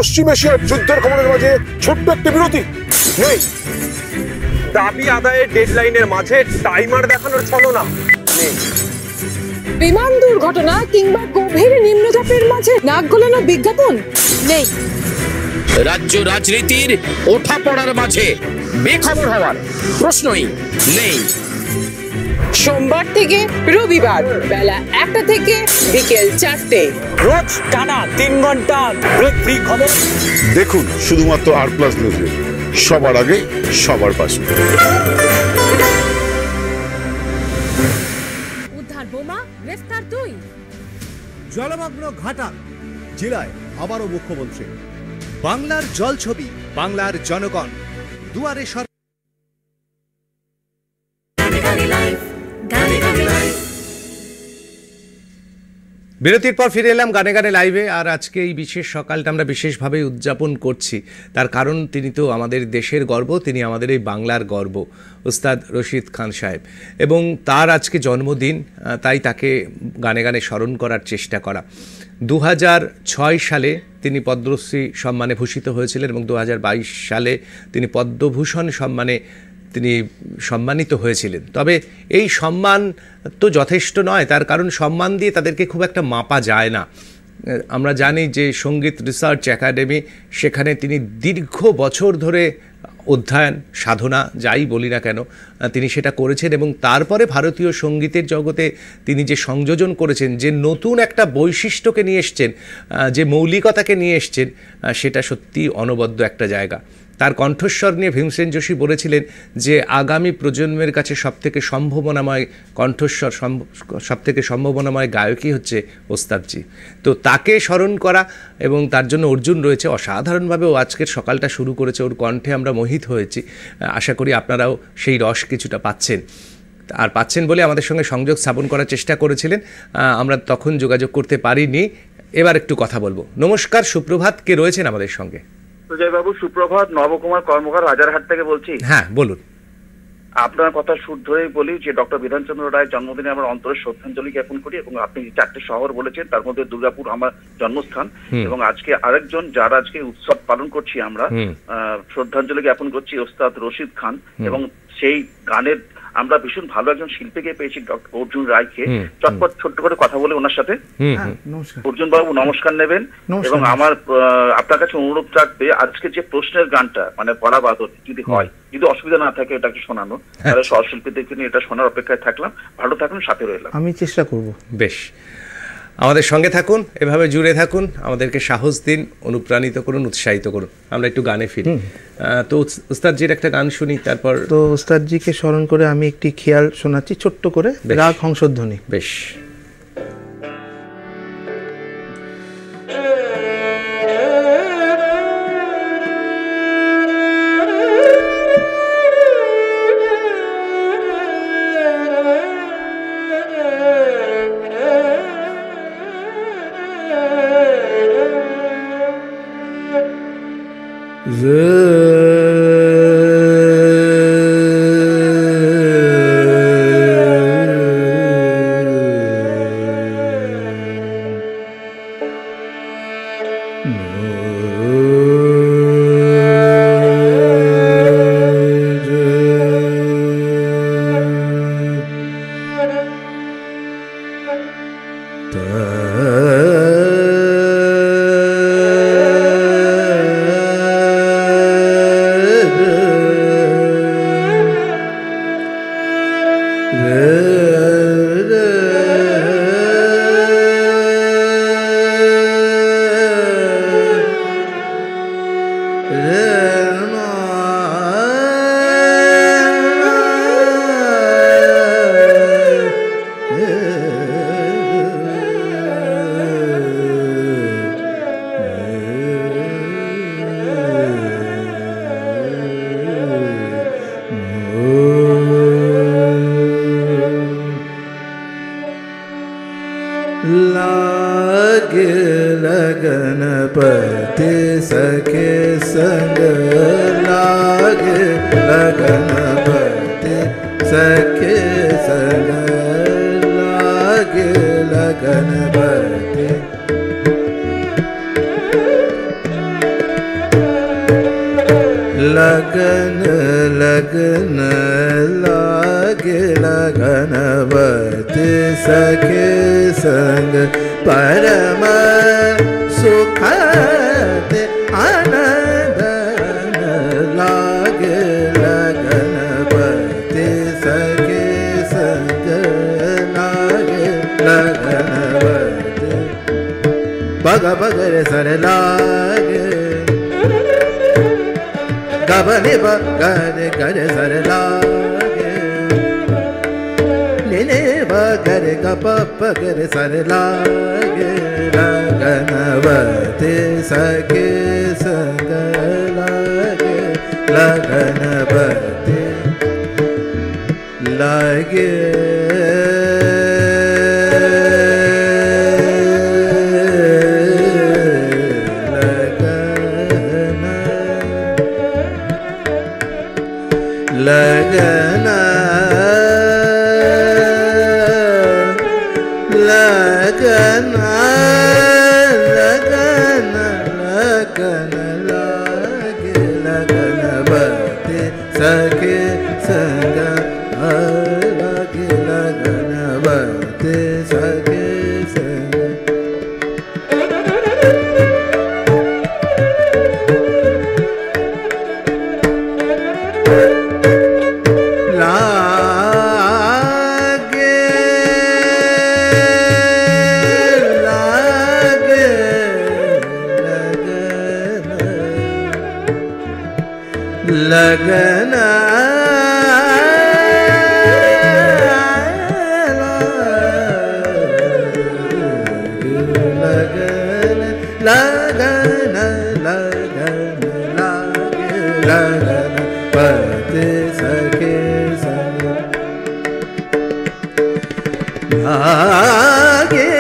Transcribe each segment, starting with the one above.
পশ্চিম এশিয়ার যুদ্ধের খবরের মাঝে ছোট্ট একটা বিরতি নেই। দাবি আদায়ের ডেডলাইনের মাঝে টাইমার দেখানোর ছলনা নেই। বিমান দুর্ঘটনা কিংবা গভীর নিম্নচাপের মাঝে নাক গলানো বিজ্ঞাপন নেই। রাজ্য রাজনীতির ওঠা পড়ার মাঝে বেখবর হওয়ার প্রশ্নই নেই। সোমবার থেকে রবিবার বেলা 1টা থেকে বিকেল 4টে রোজ টানা 3 ঘন্টা ব্রেক ফ্রি খবর দেখুন শুধুমাত্র আর+ নিউজে, সবার আগে সবার পাশে। উদ্ধার বোমা, গ্রেফতার 2। জলমগ্ন ঘাটাল জেলায় আবারও মুখ্যমন্ত্রী। বাংলার জল ছবি, বাংলার জনগণ, দুয়ারে সরকার। বিরতির পর ফিরে এলাম গানে গানে লাইভে। আর আজকে এই বিশেষ সকালটা আমরা বিশেষভাবে উদযাপন করছি, তার কারণ তিনি তো আমাদের দেশের গর্ব, তিনি আমাদের এই বাংলার গর্ব, উস্তাদ রশিদ খান সাহেব, এবং তার আজকে জন্মদিন, তাই তাকে গানে গানে স্মরণ করার চেষ্টা করা। 2006 সালে তিনি পদ্মশ্রী সম্মানে ভূষিত হয়েছিলেন এবং 2022 সালে তিনি পদ্মভূষণ সম্মানে তিনি সম্মানিত হয়েছিলেন। তবে এই সম্মান তো যথেষ্ট নয়, তার কারণ সম্মান দিয়ে তাদেরকে খুব একটা মাপা যায় না। আমরা জানি যে সঙ্গীত রিসার্চ একাডেমি, সেখানে তিনি দীর্ঘ বছর ধরে অধ্যয়ন সাধনা যাই বলি না কেন তিনি সেটা করেছেন, এবং তারপরে ভারতীয় সঙ্গীতের জগতে তিনি যে সংযোজন করেছেন, যে নতুন একটা বৈশিষ্ট্যকে নিয়ে এসছেন, যে মৌলিকতাকে নিয়ে এসছেন, সেটা সত্যি অনবদ্য একটা জায়গা। তার কণ্ঠস্বর নিয়ে ভীমসেন যোশী বলেছিলেন যে আগামী প্রজন্মের কাছে সবথেকে সম্ভাবনাময় কণ্ঠস্বর, সবথেকে সম্ভাবনাময় গায়কই হচ্ছে ওস্তাদজি। তো তাকে স্মরণ করা, এবং তার জন্য অর্জুন রয়েছে অসাধারণভাবে। ও আজকের সকালটা শুরু করেছে, ওর কণ্ঠে আমরা মোহিত হয়েছি। আশা করি আপনারাও সেই রস কিছুটা পাচ্ছেন, আর পাচ্ছেন বলে আমাদের সঙ্গে সংযোগ স্থাপন করার চেষ্টা করেছিলেন, আমরা তখন যোগাযোগ করতে পারিনি। এবার একটু কথা বলবো। নমস্কার, সুপ্রভাত, কে রয়েছেন আমাদের সঙ্গে? সুজয়বাবু সুপ্রভাত, নবকুমার কর্মকার রাজারহাট থেকে বলছি। হ্যাঁ বলুন। আপনার কথা সুর ধরেই বলি যে ডক্টর বিধানচন্দ্র রায়ের জন্মদিনে আমরা অন্তরের শ্রদ্ধাঞ্জলি জ্ঞাপন করি, এবং আপনি 4টে শহর বলেছেন, তার মধ্যে দুর্গাপুর আমার জন্মস্থান, এবং আজকে আরেকজন যারা আজকে উৎসব পালন করছি আমরা শ্রদ্ধাঞ্জলি জ্ঞাপন করছি ওস্তাদ রশিদ খান, এবং সেই গানের আমরা ভীষণ ভালো একজন শিল্পীকে পেয়েছি, ডক্টর অর্জুন রায়কে। চটপট ছোট্ট করে কথা বলে ওনার সাথে। অর্জুন বাবু নমস্কার নেবেন, এবং আমার আপনার কাছে অনুরোধ থাকবে আজকে যে প্রশ্নের গানটা মানে পড়া বাদল যদি হয়, যদি অসুবিধা না থাকে এটাকে শোনানো, তাহলে সহশিল্পীদেরকে নিয়ে এটা শোনার অপেক্ষায় থাকলাম। ভালো থাকুন, সাথে রইলাম। আমি চেষ্টা করব। বেশ, আমাদের সঙ্গে থাকুন, এভাবে জুড়ে থাকুন, আমাদেরকে সাহস দিন, অনুপ্রাণিত করুন, উৎসাহিত করুন। আমরা একটু গানে ফিরি। তো উস্তাদজির একটা গান শুনি, তারপর তো উস্তাদজিকে স্মরণ করে আমি একটি খেয়াল শোনাচ্ছি ছোট্ট করে, রাগ হংসধ্বনি। বেশ। लगन लगन लागे लगनवती सखे संग परम सुखद आनंद लागे लगनवती सखे संग लागे लगनवती बग बग रे सर लागे गबने बगरे गरे सर लागे लेने बगरे गप गरे सर लागे लगनवती सखे संग लागे लगनवती लागे लगना लगना लगना लगन लागे लगनवती सखे संग लागे लगनवती सखे संग लगना लगन लगन लगन लागे लगनवती सखे संग लागे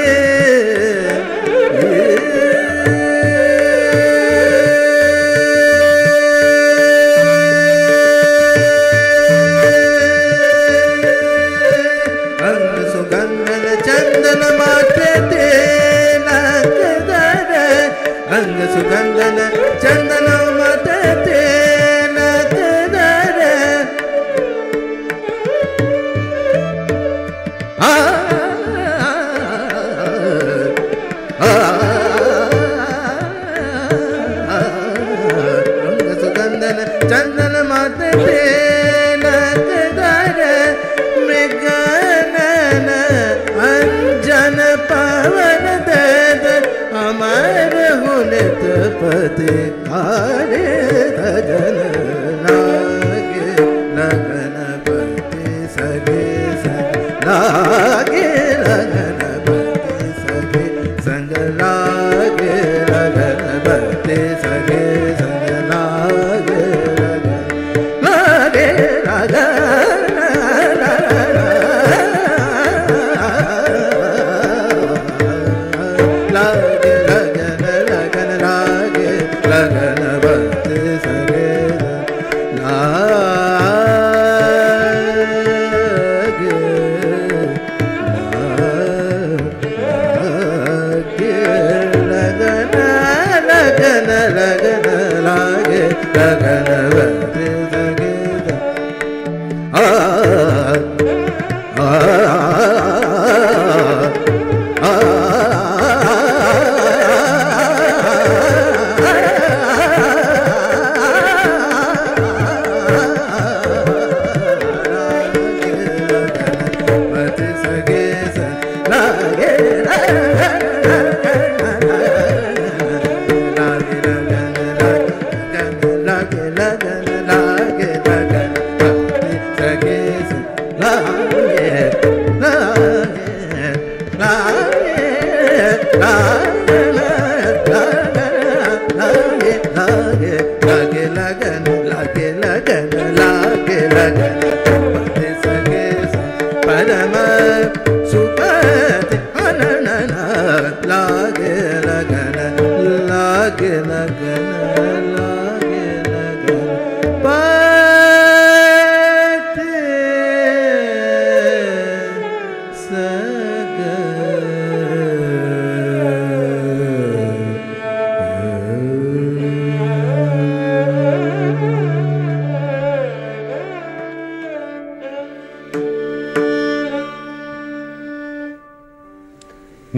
रंग सुगंधन चंदन मते नकदर आ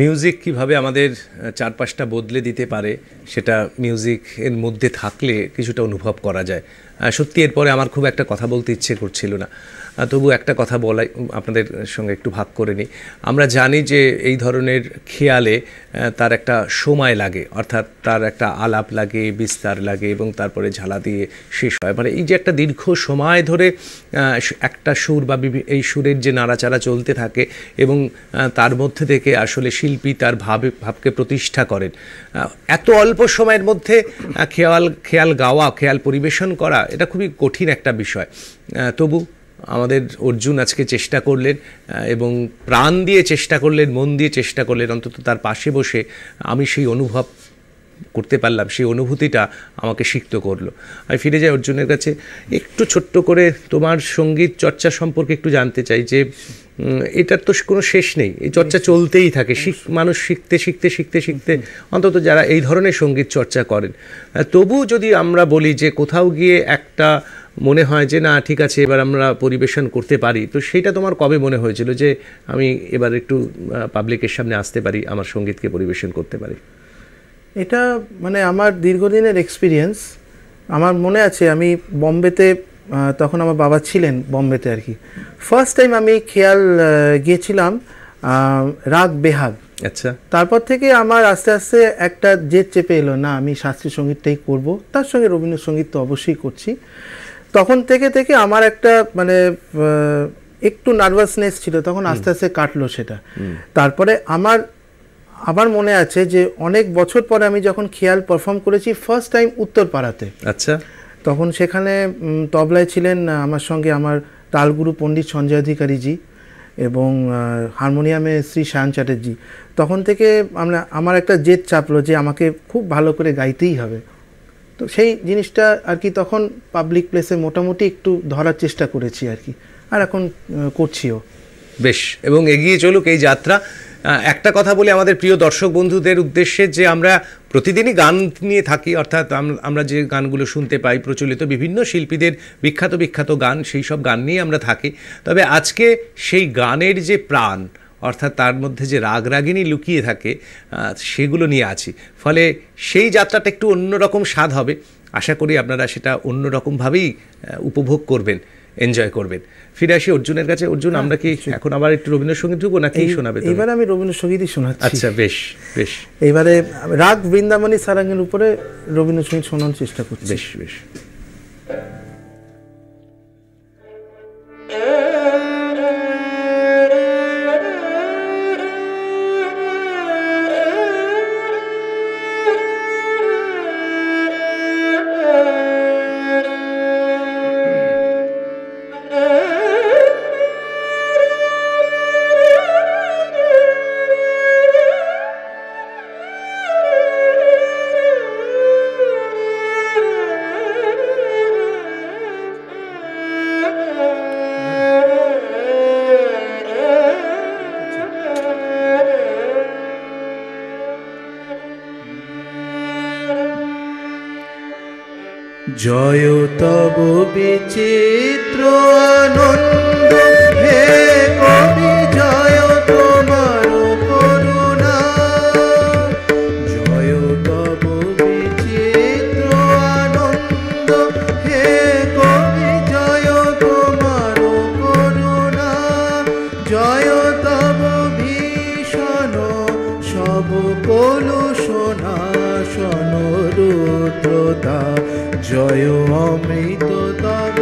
মিউজিক কিভাবে আমাদের চারপাশটা বদলে দিতে পারে সেটা মিউজিকের মধ্যে থাকলে কিছুটা অনুভব করা যায়। সত্যি এরপরে আমার খুব একটা কথা বলতে ইচ্ছে করছিল না, তবু একটা কথা বলাই আপনাদের সঙ্গে একটু ভাগ করে নিই। আমরা জানি যে এই ধরনের খেয়ালে তার একটা সময় লাগে, অর্থাৎ তার একটা আলাপ লাগে, বিস্তার লাগে এবং তারপরে ঝালা দিয়ে শেষ হয়। মানে এই যে একটা দীর্ঘ সময় ধরে একটা সুর বা এই সুরের যে নাড়াচাড়া চলতে থাকে এবং তার মধ্যে থেকে আসলে শিল্পী তার ভাবকে প্রতিষ্ঠা করেন। এত অল্প সময়ের মধ্যে খেয়াল গাওয়া, খেয়াল পরিবেশন করা, এটা খুবই কঠিন একটা বিষয়। তবু আমাদের অর্জুন আজকে চেষ্টা করলেন এবং প্রাণ দিয়ে চেষ্টা করলেন, মন দিয়ে চেষ্টা করলেন। অন্তত তার পাশে বসে আমি সেই অনুভব করতে পারলাম, সেই অনুভূতিটা আমাকে সিক্ত করলো। আমি ফিরে যাই অর্জুনের কাছে, একটু ছোট্ট করে তোমার সঙ্গীত চর্চা সম্পর্কে একটু জানতে চাই। যে এটার তো কোনো শেষ নেই, এই চর্চা চলতেই থাকে, মানুষ শিখতে শিখতে শিখতে শিখতে অন্তত যারা এই ধরনের সঙ্গীত চর্চা করেন। তবু যদি আমরা বলি যে কোথাও গিয়ে একটা মনে হয় যে না ঠিক আছে এবার আমরা পরিবেশন করতে পারি, তো সেইটা তোমার কবে মনে হয়েছিল যে আমি এবার একটু পাবলিকের সামনে আসতে পারি, আমার সঙ্গীতকে পরিবেশন করতে পারি? এটা মানে আমার দীর্ঘদিনের এক্সপিরিয়েন্স। আমার মনে আছে আমি বম্বেতে, তখন আমার বাবা ছিলেন বম্বেতে আর কি, ফার্স্ট টাইম আমি খেয়াল গিয়েছিলাম রাগ বেহাগ। আচ্ছা, তারপর থেকে আমার আস্তে আস্তে একটা জেদ চেপে এলো, না আমি শাস্ত্রীয় সঙ্গীতটাই করব, তার সঙ্গে রবীন্দ্রসঙ্গীত তো অবশ্যই করছি। তখন থেকে আমার একটা মানে একটু নার্ভাসনেস ছিল, তখন আস্তে আস্তে কাটলো সেটা। তারপরে আমার মনে আছে যে অনেক বছর পরে আমি যখন খেয়াল পারফর্ম করেছি ফার্স্ট টাইম উত্তরপাড়াতে। আচ্ছা, তখন সেখানে তবলায় ছিলেন আমার সঙ্গে আমার তালগুরু পণ্ডিত সঞ্জয় অধিকারীজি এবং হারমোনিয়ামে শ্রী সায়ন চ্যাটার্জি। তখন থেকে আমার একটা জেদ চাপলো যে আমাকে খুব ভালো করে গাইতেই হবে। তো সেই জিনিসটা আর কি তখন পাবলিক প্লেসে মোটামুটি একটু ধরার চেষ্টা করেছি আর কি, আর এখন করছিও। বেশ, এবং এগিয়ে চলুক এই যাত্রা। একটা কথা বলি আমাদের প্রিয় দর্শক বন্ধুদের উদ্দেশ্যে, যে আমরা প্রতিদিনই গান নিয়ে থাকি, অর্থাৎ আমরা যে গানগুলো শুনতে পাই প্রচলিত বিভিন্ন শিল্পীদের বিখ্যাত গান, সেই সব গান নিয়ে আমরা থাকি। তবে আজকে সেই গানের যে প্রাণ, অর্থাৎ তার মধ্যে যে রাগরাগিনী লুকিয়ে থাকে, সেগুলো নিয়ে আছি। ফলে সেই যাত্রাটা একটু অন্যরকম স্বাদ হবে। আশা করি আপনারা সেটা অন্যরকমভাবেই উপভোগ করবেন, এনজয় করবেন। ফিরে আসি অর্জুনের কাছে। অর্জুন, আমরা কি এখন আবার একটু রবীন্দ্রসঙ্গীত ঢুকবো নাকি শোনাবে? এবারে আমি রবীন্দ্রসঙ্গীতই শোনাচ্ছি। আচ্ছা, বেশ বেশ। এবারে রাগ বৃন্দাবনী সারাঙ্গের উপরে রবীন্দ্রসঙ্গীত শোনানোর চেষ্টা করছি। বেশ বেশ। জয় তব বিচিত্র আনন্দ হে কবি, জয় তোমার করুণা। জয় তব বিচিত্র আনন্দ হে কবি, জয় তোমার করুণা। জয় তব ভীষণ সব কলুষণা শোন রুদ্রতা। জয় অমৃত তব,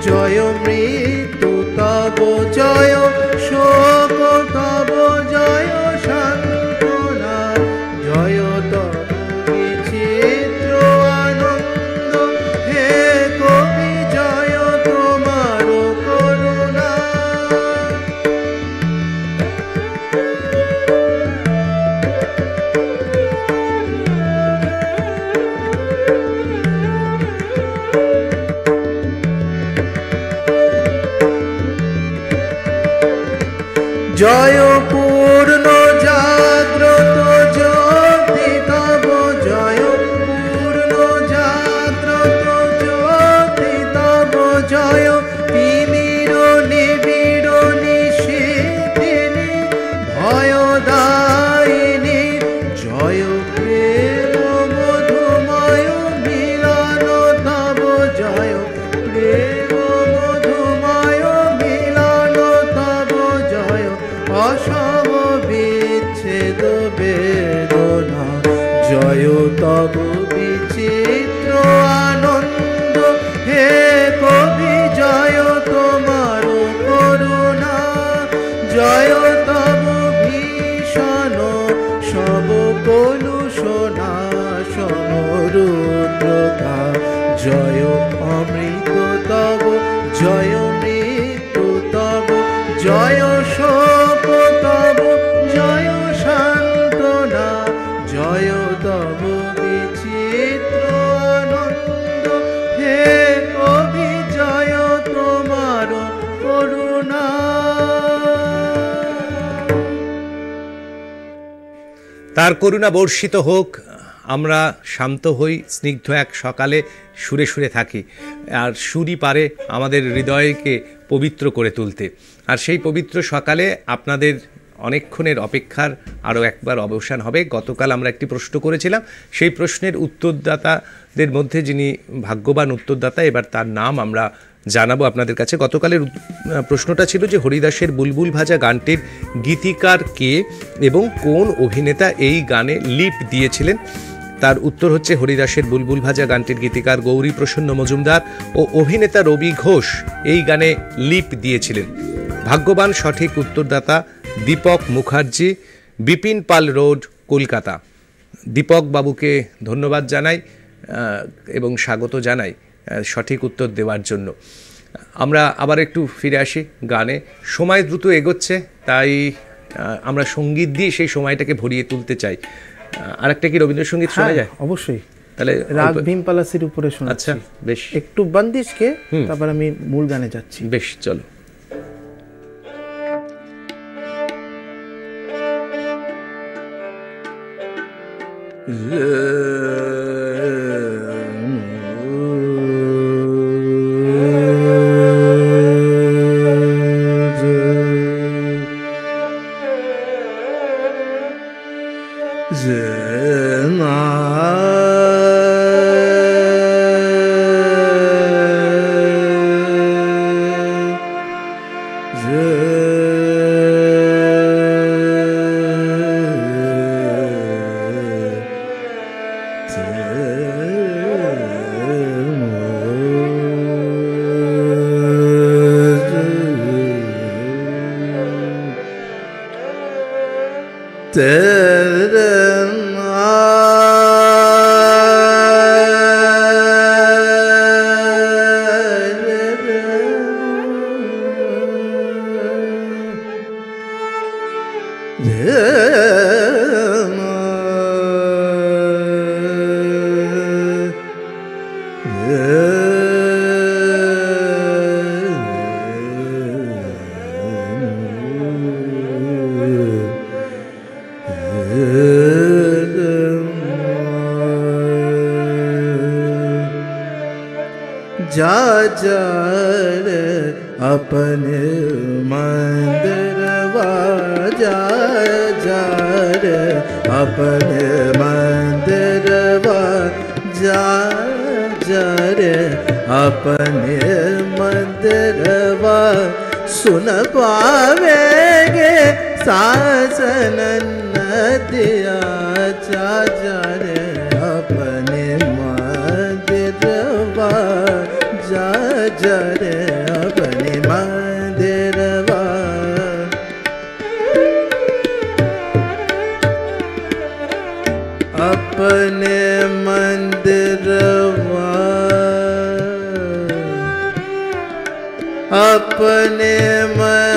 জয় মৃত্যু তব, জয় শোক তব, জয় সান্ত্বনা। জয় তব বিচিত্র আনন্দ হে কবি, জয় তোমার করুণা। জয় পূর্ণ জাগ্রত জ্যোতি তব, জয় পূর্ণ জাগ্রত জ্যোতি তব, জয় তিমির নিবিড় নিশীথিনী ভয়দায়ী জয় তব ভীষণ সব কলুষনাশন রুদ্রতা জয় অমৃত তব জয় মৃত্যু তব জয় শোক তব জয় সান্ত্বনা জয় তব বিচিত্র আনন্দ হে কবি জয় তোমার করুণা। তার করুণা বর্ষিত হোক, আমরা শান্ত হই, স্নিগ্ধ এক সকালে সুরে সুরে থাকি, আর সুরই পারে আমাদের হৃদয়কে পবিত্র করে তুলতে। আর সেই পবিত্র সকালে আপনাদের অনেকক্ষণের অপেক্ষার আরও একবার অবসান হবে। গতকাল আমরা একটি প্রশ্ন করেছিলাম, সেই প্রশ্নের উত্তরদাতাদের মধ্যে যিনি ভাগ্যবান উত্তরদাতা, এবার তার নাম আমরা জানাবো আপনাদের কাছে। গতকালের প্রশ্নটা ছিল যে হরিদাসের বুলবুল ভাজা গানটির গীতিকার কে এবং কোন অভিনেতা এই গানে লিপ দিয়েছিলেন। তার উত্তর হচ্ছে হরিদাসের বুলবুল ভাজা গানটির গীতিকার গৌরী প্রসন্ন মজুমদার ও অভিনেতা রবি ঘোষ এই গানে লিপ দিয়েছিলেন। ভাগ্যবান সঠিক উত্তরদাতা দীপক মুখার্জি, বিপিন পাল রোড, কলকাতা। দীপক বাবুকে ধন্যবাদ জানাই এবং স্বাগত জানাই সঠিক উত্তর দেওয়ার জন্য। আমরা আবার একটু ফিরে আসি গানে। সময় দ্রুত এগোচ্ছে, তাই আমরা সঙ্গীত দিয়ে সেই সময়টাকে ভরিয়ে তুলতে চাই। আর একটা কি রবীন্দ্রসঙ্গীত শোনা যায়? অবশ্যই। তাহলে রাগ ভীম পালাসির উপরে শোনা। আচ্ছা বেশ, একটু বন্দিশকে, তারপর আমি মূল গানে যাচ্ছি। বেশ চলো। जा जा रे अपने मंदिरवा जा जा रे अपने मंदिरवा जा जा रे अपने मंदिरवा सुन पावेंगे सासन नदिया जा जा रे अपने मंदिरवा जा जा रे अपने मंदिरवा अपने मंदिरवा अपने मंदिरवा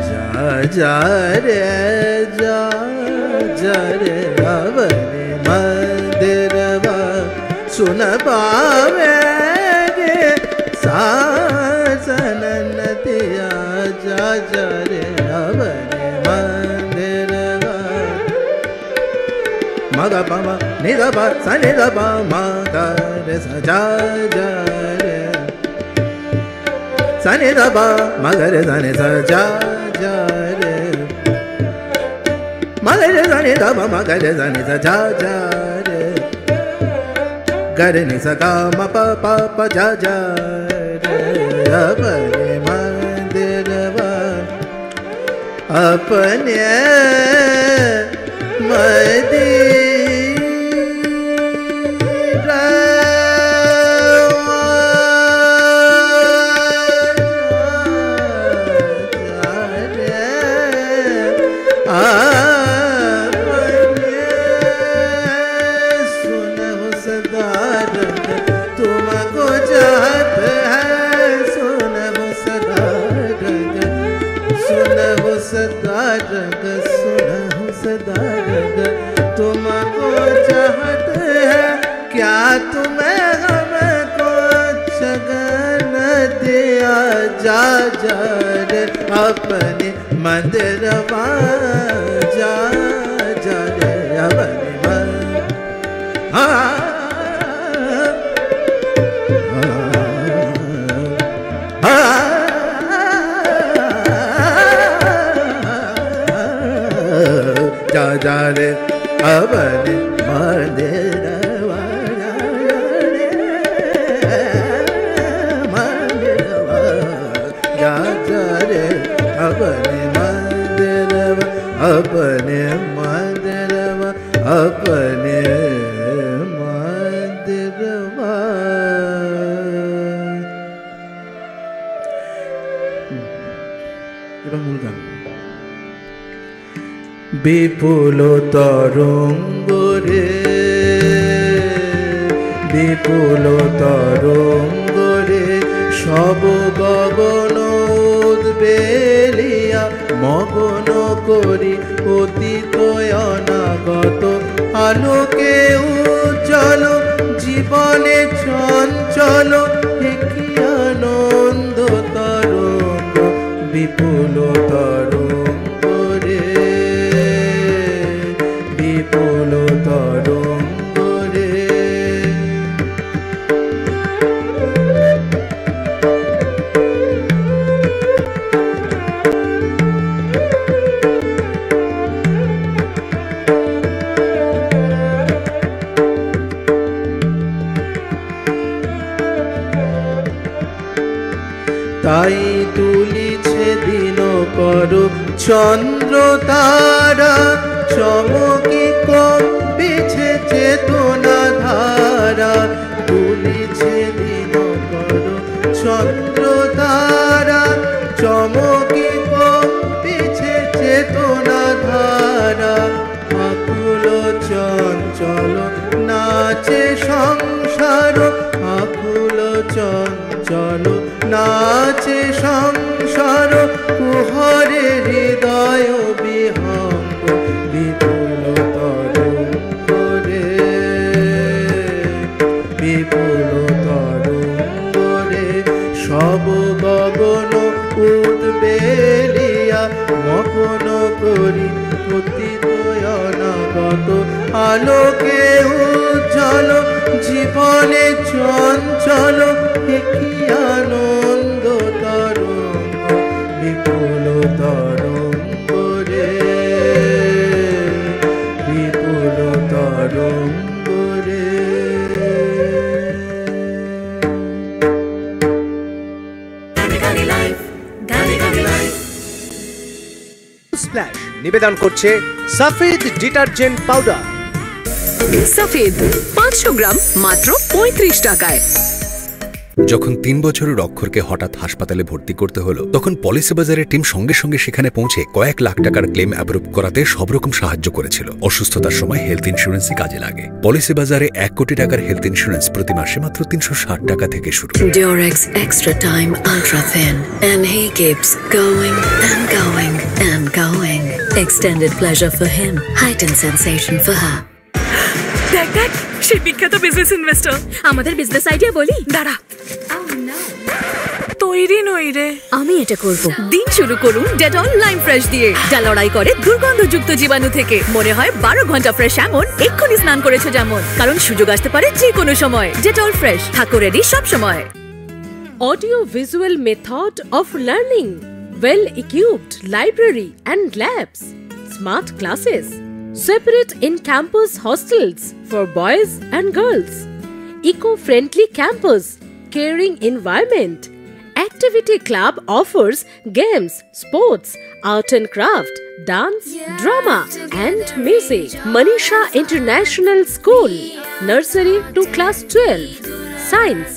जा जा रे जा जा रे अपने मंदिरवा सुन पावेंगे सासन नदिया जा जा रे अपने मंदिरवा मगा पामा निदा पा सा निदा पा मगा रे सा जा जा रे सा निदा पा मगा रे सा नि सा जा जा रे मगा रे सा निदा पा मगा रे सा नि सा जा जा रे गा रे नि सा गा मा पा पा पा जा जा रे अपने मंदिरवा अपने मंदिरवा जा जा रे अपने मंदिरवा जा जा रे अपने जा जा रे अपने मंदिरवा जा जा रे अपने मंदिरवा अपने मंदिरवा अपने मंदिरवा। এবার মূল গান। বিপুল তরঙ্গ রে বিপুল তরঙ্গ রে সব গগন উদ্বেলিয়া মগন করি অতীত অনাগত আলোকে উজ্জ্বল জীবনে চঞ্চল কি আনন্দ তরঙ্গ বিপুল তরঙ্গ রে বিপুল তরঙ্গ রে। তাই তুলিছে দিন কর চন্দ্র তারা চমকি কম্পিছে চেতনা ধারা তুলিছে দিন কর চন্দ্র তারা চমকি কম্পিছে চেতনা ধারা আকুল চঞ্চল নাচে সংসার আকুল চঞ্চল নাচে সংসার কুহরে হৃদয় বিহঙ্গ বিপুল তরঙ্গ রে বিপুল তরঙ্গ রে সব গগন উদ্বেলিয়া মগন করি অতীত অনাগত আলোকে উজ্জ্বল জীবনে চঞ্চল কি আনন্দ তরঙ্গ বিপুল তরঙ্গ রে বিপুল তরঙ্গ রে। স্প্ল্যাশ নিবেদন করছে সফেদ ডিটারজেন্ট পাউডার। সফেদ 500 গ্রাম মাত্র 35 টাকায়। যখন 3 বছরের অক্ষরকে হঠাৎ হাসপাতালে ভর্তি করতে হলো তখন পলিসি বাজারের টিম সঙ্গে সঙ্গে সেখানে পৌঁছে কয়েক লাখ টাকার ক্লেম অ্যাপ্রুভ করাতে সব রকম সাহায্য করেছিল। অসুস্থতার সময় হেলথ ইন্স্যুরেন্সই কাজে লাগে। পলিসি বাজারে 1 কোটি টাকার হেলথ ইন্স্যুরেন্স প্রতি মাসে মাত্র 360 টাকা থেকে শুরু। Durex Extra Time Ultra Thin and he keeps going and going and going. Extended pleasure for him, heightened sensation for her. দেখ দেখ সেই বিখ্যাত বিজনেস ইনভেস্টর আমাদের বিজনেস আইডিয়া বলি দাঁড়া তৈরি নই রে আমি এটা করব। দিন শুরু করুন ডেটল লাইম ফ্রেশ দিয়ে যা লড়াই করে দুর্গন্ধযুক্ত জীবাণু থেকে। মনে হয় 12 ঘন্টা ফ্রেশ এমন এক্ষুনি স্নান করেছো যেমন, কারণ সুযোগ আসতে পারে যে কোনো সময়। ডেটল ফ্রেশ থাকো রেডি সব সময়। Audio visual method of learning, well equipped library and labs, smart classes, separate in campus hostels for boys and girls, eco-friendly campus, caring environment. Activity Club offers games, sports, art and craft, dance, drama and music. Manisha International School, nursery to class 12, science,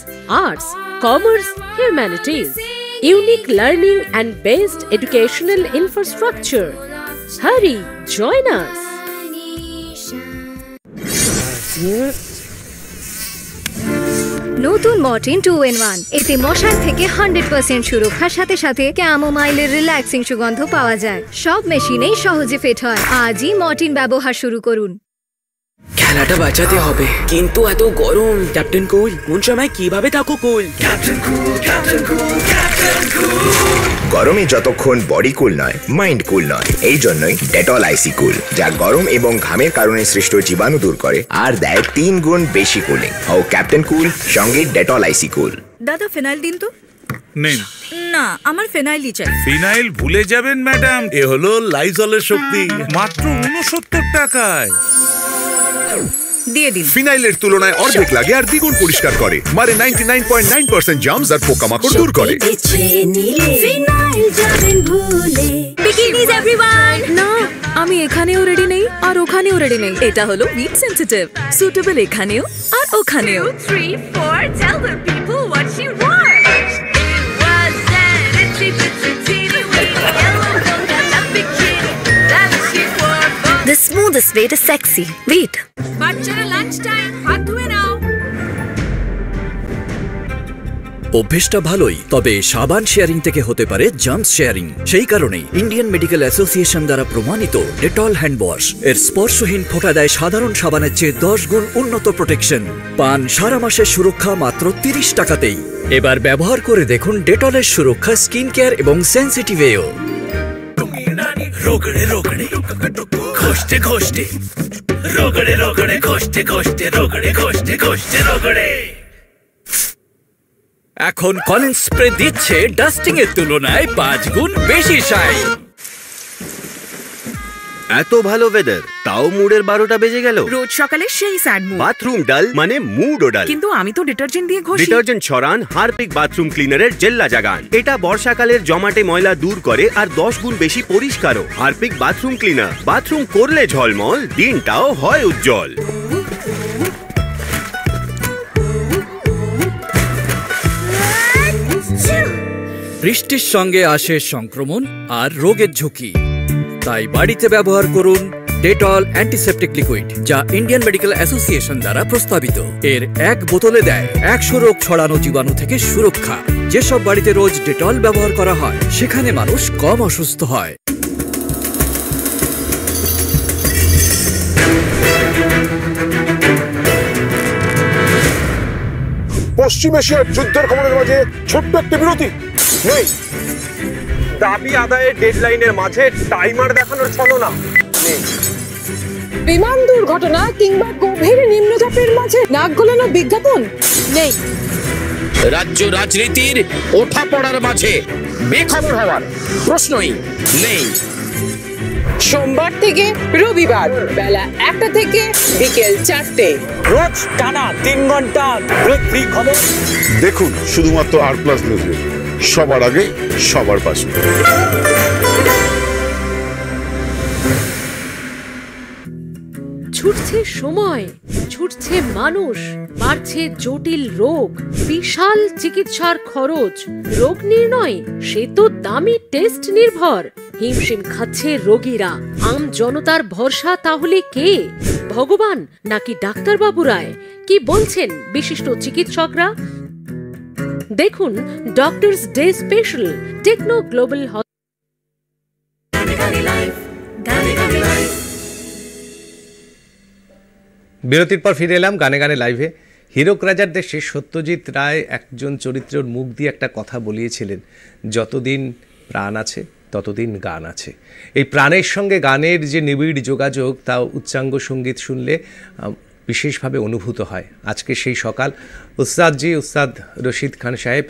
arts, commerce, humanities, unique learning and best educational infrastructure. Hurry, join us. নতুন Mortein 2-in-1 এতে মশার থেকে 100% সুরক্ষার সাথে সাথে ক্যামোমাইলের relaxing সুগন্ধ পাওয়া যায়। সব মেশিনেই সহজে ফিট হয়। আজই মর্টিন ব্যবহার শুরু করুন। খেলাটা বাঁচাতে হবে, কিন্তু এত গরম। ক্যাপ্টেন কুল, কোন সময় কিভাবে থাকো কুল? গরমে যতক্ষণ বডি কুল নয়, মাইন্ড কুল নয়। এই জন্যই ডেটল আইসি কুল, যা গরম এবং ঘামের কারণে সৃষ্ট জীবাণু দূর করে আর দেয় 3 গুণ বেশি কুলিং। ও ক্যাপ্টেন কুল সঙ্গে ডেটল আইসি কুল। দাদা ফিনাইল দিন তো। নেন। না, আমার ফিনাইলই চাই। ফিনাইল ভুলে যাবেন ম্যাডাম, এ হলো লাইজলের শক্তি, মাত্র 69 টাকায়। দিয়ে দিন। ফিনাইলের তুলনায় অর্ধেক লাগে আর দ্বিগুণ পরিষ্কার করে, মারে 99.9% জার্মস আর পোকামাকড় দূর করে। বিকিনিজ এভরিওয়ান। না, আমি এখানেও রেডি নেই আর ওখানেও রেডি নেই। এটা হলো উইড সেনসিটিভ, সুটেবল এখানেও আর ওখানেও। 3 4 tell the people what you want. The smoothest way to sexy. Wait. বাচ্চারা লাঞ্চ টাইম, হাত ধুয়ে নাও। অভ্যেসটা ভালোই, তবে সাবান শেয়ারিং থেকে হতে পারে জাম্প শেয়ারিং। সেই কারণেই ইন্ডিয়ান মেডিকেল অ্যাসোসিয়েশন দ্বারা প্রমাণিত ডেটল হ্যান্ড ওয়াশ এর স্পর্শহীন ফোঁটা দেয় সাধারণ সাবানের চেয়ে 10 গুণ উন্নত প্রোটেকশন। পান সারা মাসের সুরক্ষা মাত্র 30 টাকাতেই। এবার ব্যবহার করে দেখুন ডেটলের সুরক্ষা স্কিন কেয়ার এবং সেন্সিটিভেও। রোগড়ে রোগড়ে ঘষতে ঘষতে, রোগড়ে রোগড়ে ঘষতে ঘষতে, রোগড়ে ঘষতে ঘষতে, রোগড়ে। এখন কলিন স্প্রে দিচ্ছে ডাস্টিং এর তুলনায় 5 গুণ বেশি শাইন। এত ভালো ওয়েদার, তাও মুডের 12টা বেজে গেল। রোজ সকালে সেই স্যাড মুড। বাথরুম ডাল মানে মুডও ডাল। কিন্তু আমি তো ডিটারজেন্ট দিয়ে ঘষি। ডিটারজেন্ট ছড়ান হারপিক বাথরুম ক্লিনারের জেল্লা জাগান। এটা বর্ষাকালের জমাটে ময়লা দূর করে আর 10 গুণ বেশি পরিষ্কারও। হারপিক বাথরুম ক্লিনার, বাথরুম করলে ঝলমল, দিনটাও হয় উজ্জ্বল। বৃষ্টির সঙ্গে আসে সংক্রমণ আর রোগের ঝুঁকি, তাই বাড়িতে ব্যবহার করুন ডেটল অ্যান্টিসেপ্টিক লিকুইড, যা ইন্ডিয়ান মেডিকেল অ্যাসোসিয়েশন দ্বারা প্রস্তাবিত। এর এক বোতলে দেয় 100 রোগ ছড়ানো জীবাণু থেকে সুরক্ষা। যেসব বাড়িতে রোজ ডেটল ব্যবহার করা হয়, সেখানে মানুষ কম অসুস্থ হয়। পশ্চিম এশিয়ার যুদ্ধের খবরের মাঝে ছোট্ট একটা বিরতি নেই। দাবি আদায়ের ডেডলাইনের মাঝে টাইমার দেখানোর ছলনা নেই। বিমান দুর্ঘটনা কিংবা গভীর নিম্নচাপের মাঝে নাক গলানো বিজ্ঞাপন নেই। রাজ্য রাজনীতির ওঠাপড়ার মাঝে বেখবর হওয়ার প্রশ্নই নেই। সোমবার থেকে রবিবার বেলা 1টা থেকে বিকেল 4টে, রোজ টানা 3 ঘন্টা ফ্রি খবর দেখুন শুধুমাত্র আর প্লাস নিউজে, সবার আগে সবার পাশে। ছুটছে সময়, ছুটছে মানুষ, বাড়ছে জটিল রোগ, বিশাল চিকিৎসার খরচ, রোগ নির্ণয় সে তো দামি টেস্ট নির্ভর। হিমশিম খাচ্ছে রোগীরা। আম জনতার ভরসা তাহলে কে? ভগবান নাকি ডাক্তারবাবুরায়? কি বলছেন বিশিষ্ট চিকিৎসকরা? দেখুন doctors day special Techno Global. বিরতির পর ফিরে এলাম গানে গানে লাইভে। হীরক রাজার দেশে সত্যজিৎ রায় একজন চরিত্রের মুখ দিয়ে একটা কথা বলিয়েছিলেন, যতদিন প্রাণ আছে ততদিন গান আছে। এই প্রাণের সঙ্গে গানের যে নিবিড় যোগাযোগ, তা উচ্চাঙ্গ সঙ্গীত শুনলে বিশেষভাবে অনুভূত হয়। আজকে সেই সকাল। উস্তাদ রশিদ খান সাহেব,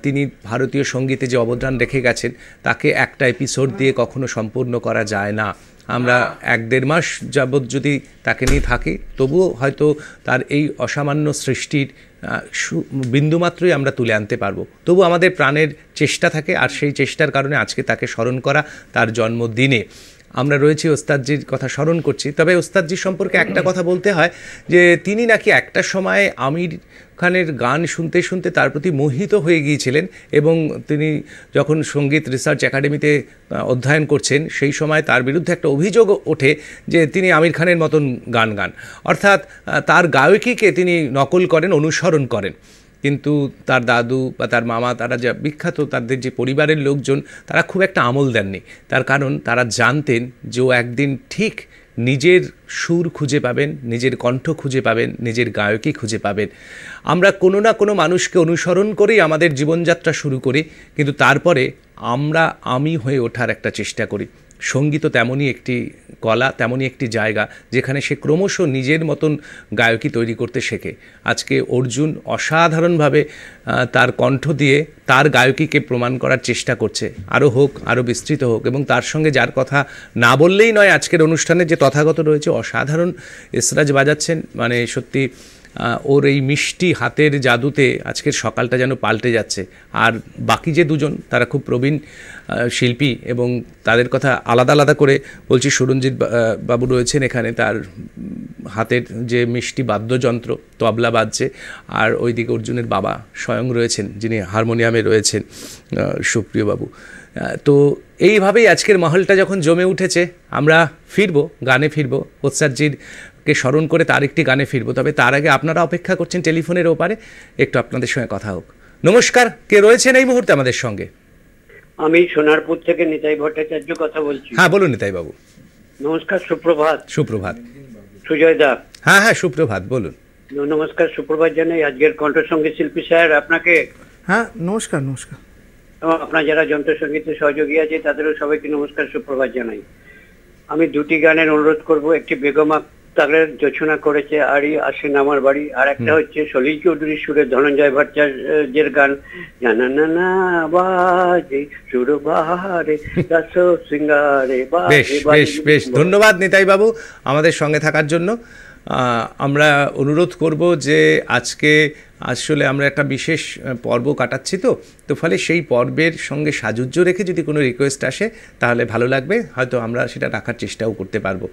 তিনি ভারতীয় সঙ্গীতে যে অবদান রেখে গেছেন, তাকে একটা এপিসোড দিয়ে কখনো সম্পূর্ণ করা যায় না। আমরা 1-1.5 মাস যাবৎ যদি তাকে নিয়ে থাকি, তবুও হয়তো তার এই অসামান্য সৃষ্টির বিন্দুমাত্রই আমরা তুলে আনতে পারবো। তবু আমাদের প্রাণের চেষ্টা থাকে, আর সেই চেষ্টার কারণে আজকে তাকে স্মরণ করা, তার জন্মদিনে আমরা রয়েছি, ওস্তাদজির কথা স্মরণ করছি। তবে ওস্তাদজির সম্পর্কে একটা কথা বলতে হয় যে তিনি নাকি একটা সময় আমির খানের গান শুনতে শুনতে তার প্রতি মোহিত হয়ে গিয়েছিলেন, এবং তিনি যখন সঙ্গীত রিসার্চ একাডেমিতে অধ্যয়ন করছেন, সেই সময় তার বিরুদ্ধে একটা অভিযোগ ওঠে যে তিনি আমির খানের মতন গান গান, অর্থাৎ তার গায়কীকে তিনি নকল করেন, অনুসরণ করেন। কিন্তু তার দাদু বা তার মামা, তারা যা বিখ্যাত, তাদের যে পরিবারের লোকজন, তারা খুব একটা আমল দেননি। তার কারণ তারা জানতেন যে ও একদিন ঠিক নিজের সুর খুঁজে পাবেন, নিজের কণ্ঠ খুঁজে পাবেন, নিজের গায়কী খুঁজে পাবেন। আমরা কোনো না কোনো মানুষকে অনুসরণ করেই আমাদের জীবনযাত্রা শুরু করি, কিন্তু তারপরে আমরা আমি হয়ে ওঠার একটা চেষ্টা করি। সঙ্গীতও তেমনই একটি কলা, তেমনই একটি জায়গা যেখানে সে ক্রমশ নিজের মতন গায়কী তৈরি করতে শেখে। আজকে অর্জুন অসাধারণভাবে তার কণ্ঠ দিয়ে তার গায়কীকে প্রমাণ করার চেষ্টা করছে, আরও হোক, আরও বিস্তৃত হোক। এবং তার সঙ্গে যার কথা না বললেই নয়, আজকের অনুষ্ঠানে যে তথাগত রয়েছে, অসাধারণ এসরাজ বাজাচ্ছেন। মানে সত্যি ওর এই মিষ্টি হাতের জাদুতে আজকের সকালটা যেন পাল্টে যাচ্ছে। আর বাকি যে দুজন, তারা খুব প্রবীণ শিল্পী এবং তাদের কথা আলাদা আলাদা করে বলছি। সুরঞ্জিত বাবু রয়েছেন এখানে, তার হাতের যে মিষ্টি বাদ্যযন্ত্র তবলা বাজছে, আর ওইদিকে অর্জুনের বাবা স্বয়ং রয়েছেন, যিনি হারমোনিয়ামে রয়েছেন, সুপ্রিয় বাবু। তো এইভাবেই আজকের মহলটা যখন জমে উঠেছে, আমরা ফিরবো, গানে ফিরবো, ওস্তাদজির কে স্মরণ করে তার একটি গানে ফিরবো। তবে তার আগে আপনারা অপেক্ষা করছেন টেলিফোনের ওপারে, একটু আপনাদের সঙ্গে কথা হোক। নমস্কার, কে রয়েছেন এই মুহূর্তে আমাদের সঙ্গে? আমি সোনারপুর থেকে নিতাই ভট্টাচার্য কথা বলছি। হ্যাঁ বলুন নিতাই বাবু। নমস্কার, সুপ্রভাত। সুপ্রভাত। সুজয় দা। হ্যাঁ হ্যাঁ সুপ্রভাত, বলুন। নমস্কার, সুপ্রভাত জানাই আজকের কণ্ঠসঙ্গীত শিল্পী স্যার আপনাকে। হ্যাঁ নমস্কার। নমস্কার। এবং আপনার যারা যন্ত্রসঙ্গীতে সহযোগী আছে তাদেরও সবাইকে নমস্কার, সুপ্রভাত জানাই। আমি দুটি গানের অনুরোধ করব। একটি বেগম আক্তারের জোছনা করেছে আরি আসেন আমার বাড়ি, আর একটা হচ্ছে সলিল চৌধুরীর সুরে ধনঞ্জয় ভট্টাচার্যের গান জানা না না বাজে সুর বাহারে রস সিঙ্গারে। বেশ বেশ বেশ, ধন্যবাদ নিতাই বাবু আমাদের সঙ্গে থাকার জন্য। আমরা অনুরোধ করব যে আজকে আসলে আমরা একটা বিশেষ পর্ব কাটাচ্ছি, তো ফলে সেই পর্বের সঙ্গে সাজুজ্য রেখে যদি কোনো রিকোয়েস্ট আসে তাহলে ভালো লাগবে, হয়তো আমরা সেটা রাখার চেষ্টাও করতে পারবো।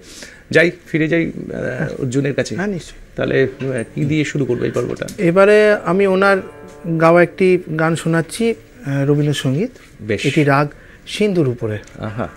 ফিরে যাই অর্জুনের কাছে। হ্যাঁ নিশ্চয়ই। তাহলে কি দিয়ে শুরু করবো এই পর্বটা? এবারে আমি ওনার গাওয়া একটি গান শোনাচ্ছি, রবীন্দ্রসঙ্গীত। বেশ। এটি রাগ সিন্ধুর উপরে। আহা।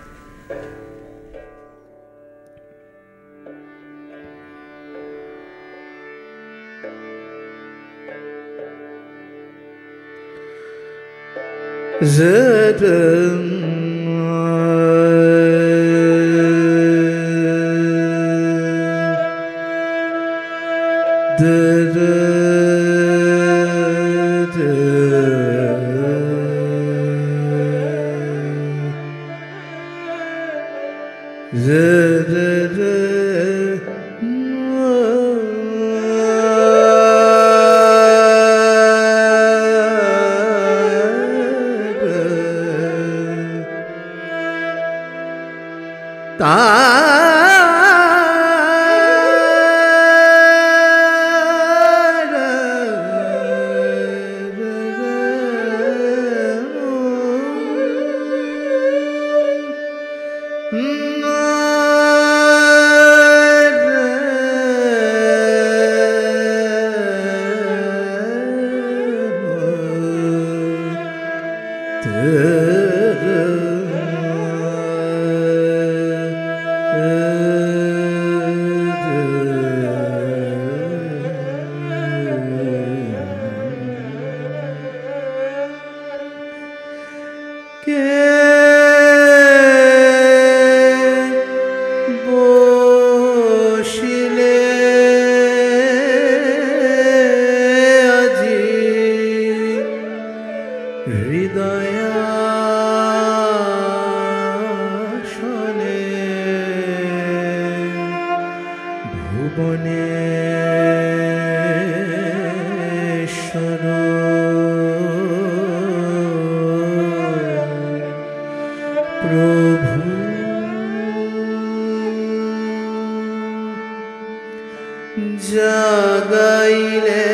জাগাইলে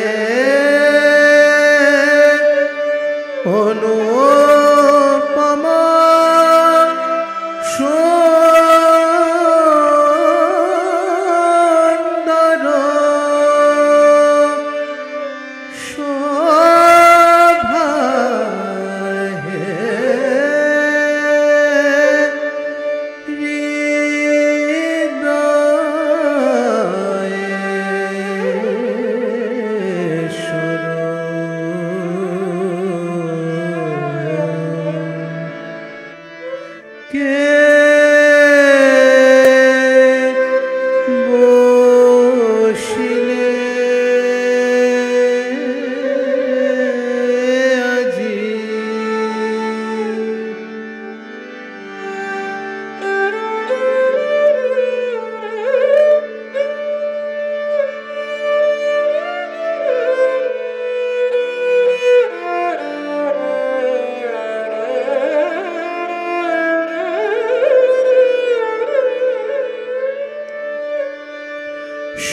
অনুপমা সুন্দর শোভা হে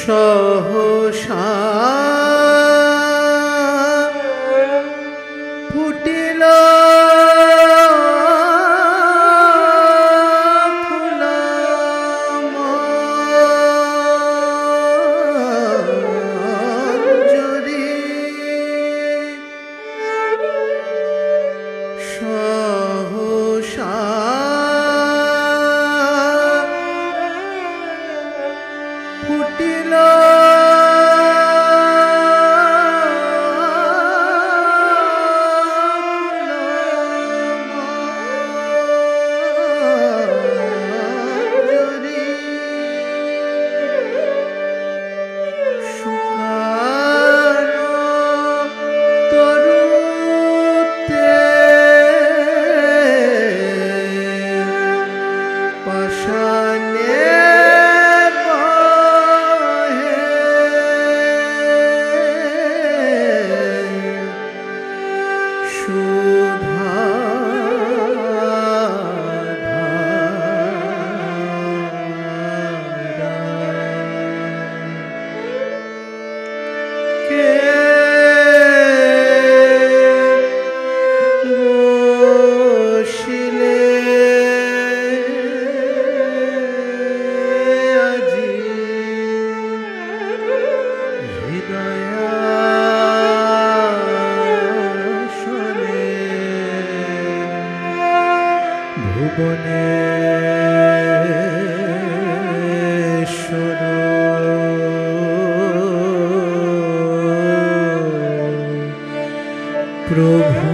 সহসা ফুটিল ফুলমঞ্জরি সহসা ফুটিল ফুলমঞ্জরি শুকানো তরুতে পাষাণে প্রভু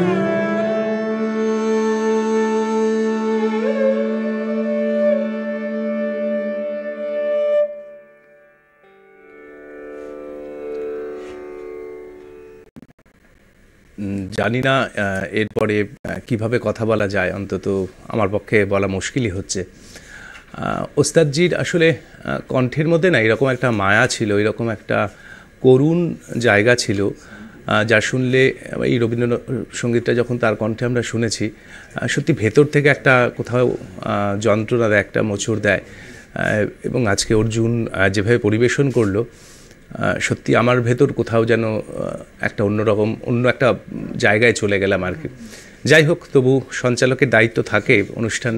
জানি না এরপরে কিভাবে কথা বলা যায়, অন্তত আমার পক্ষে বলা মুশকিলই হচ্ছে। ওস্তাদজির আসলে কণ্ঠের মধ্যে না এরকম একটা মায়া ছিল, এরকম একটা করুণ জায়গা ছিল, যা শুনলে এই রবীন্দ্রসঙ্গীতটা যখন তার কণ্ঠে আমরা শুনেছি, সত্যি ভেতর থেকে একটা কোথাও যন্ত্রণা দেয়, একটা মোচড় দেয়। এবং আজকে অর্জুন যেভাবে পরিবেশন করলো, সত্যি আমার ভেতর কোথাও যেন একটা অন্যরকম অন্য একটা জায়গায় চলে গেলাম আর কি। যাই হোক, তবু সঞ্চালকের দায়িত্ব থাকে অনুষ্ঠান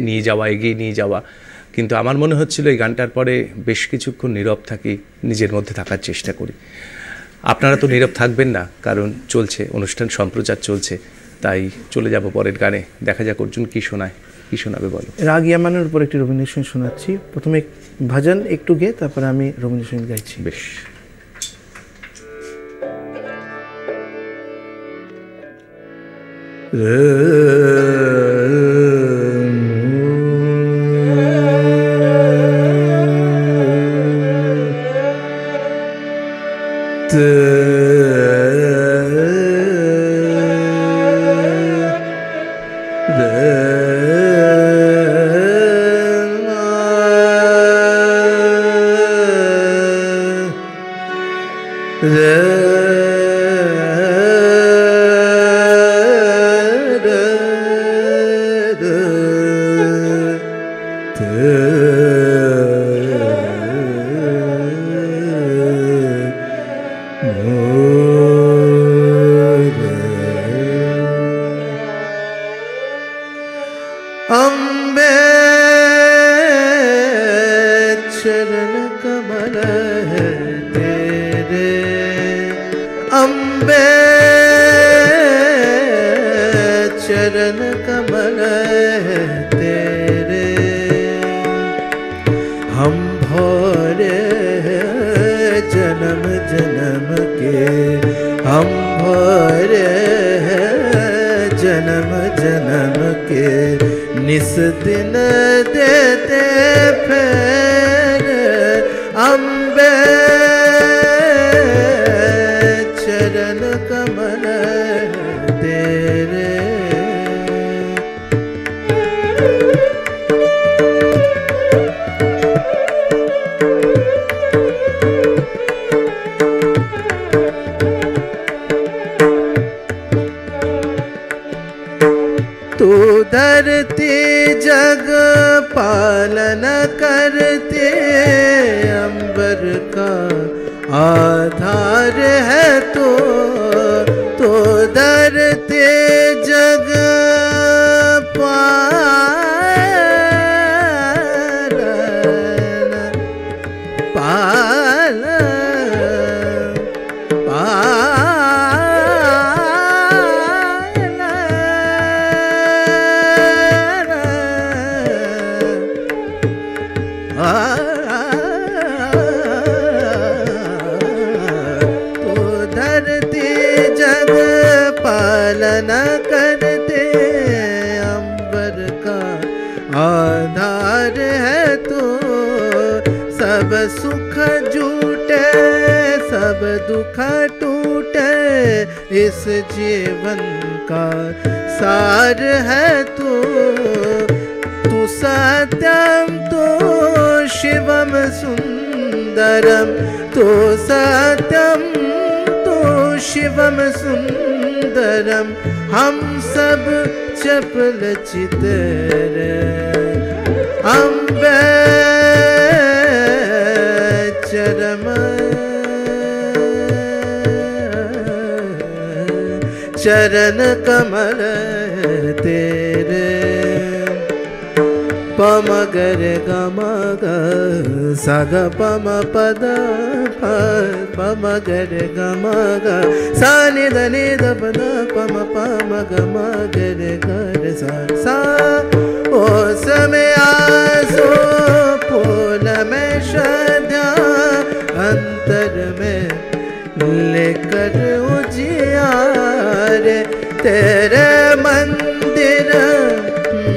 নিয়ে যাওয়া, এগিয়ে নিয়ে যাওয়া, কিন্তু আমার মনে হচ্ছিল এই গানটার পরে বেশ কিছুক্ষণ নীরব থাকি, নিজের মধ্যে থাকার চেষ্টা করি। আপনারা তো নীরব থাকবেন না, কারণ চলছে অনুষ্ঠান, সম্প্রচার চলছে, তাই চলে যাব পরের গানে। দেখা যাক অর্জুন কি শোনায়, কি শোনাবে বলো। রাগ ইয়ামানের উপর একটি রবীন্দ্রসঙ্গীত শোনাচ্ছি। প্রথমে ভজন একটু গেয়ে তারপরে আমি রবীন্দ্রসঙ্গীত গাইছি। বেশ। तू धरती जग पालन करते, अंबर का आधार है तो धरती जग पालन करते, अंबर का आधार है तो सब सुख झूठे सब दुख टूटे, इस जीवन का सार है तो तू सत्यम तो शिवम सुंदरम, तो सत्यम तो शिवम सुंदरम, हम सब चपल चितर अम्बे चरम चरण कमल तेरे, पम गर गम ग सग पम पद पम गर गम ग सा नि ध नि ध प ध पम पम ग म गर गर सा ओ समय आसो फूल में श्रद्धा, अंतर में लेकर उजियार, तेरे मंदिर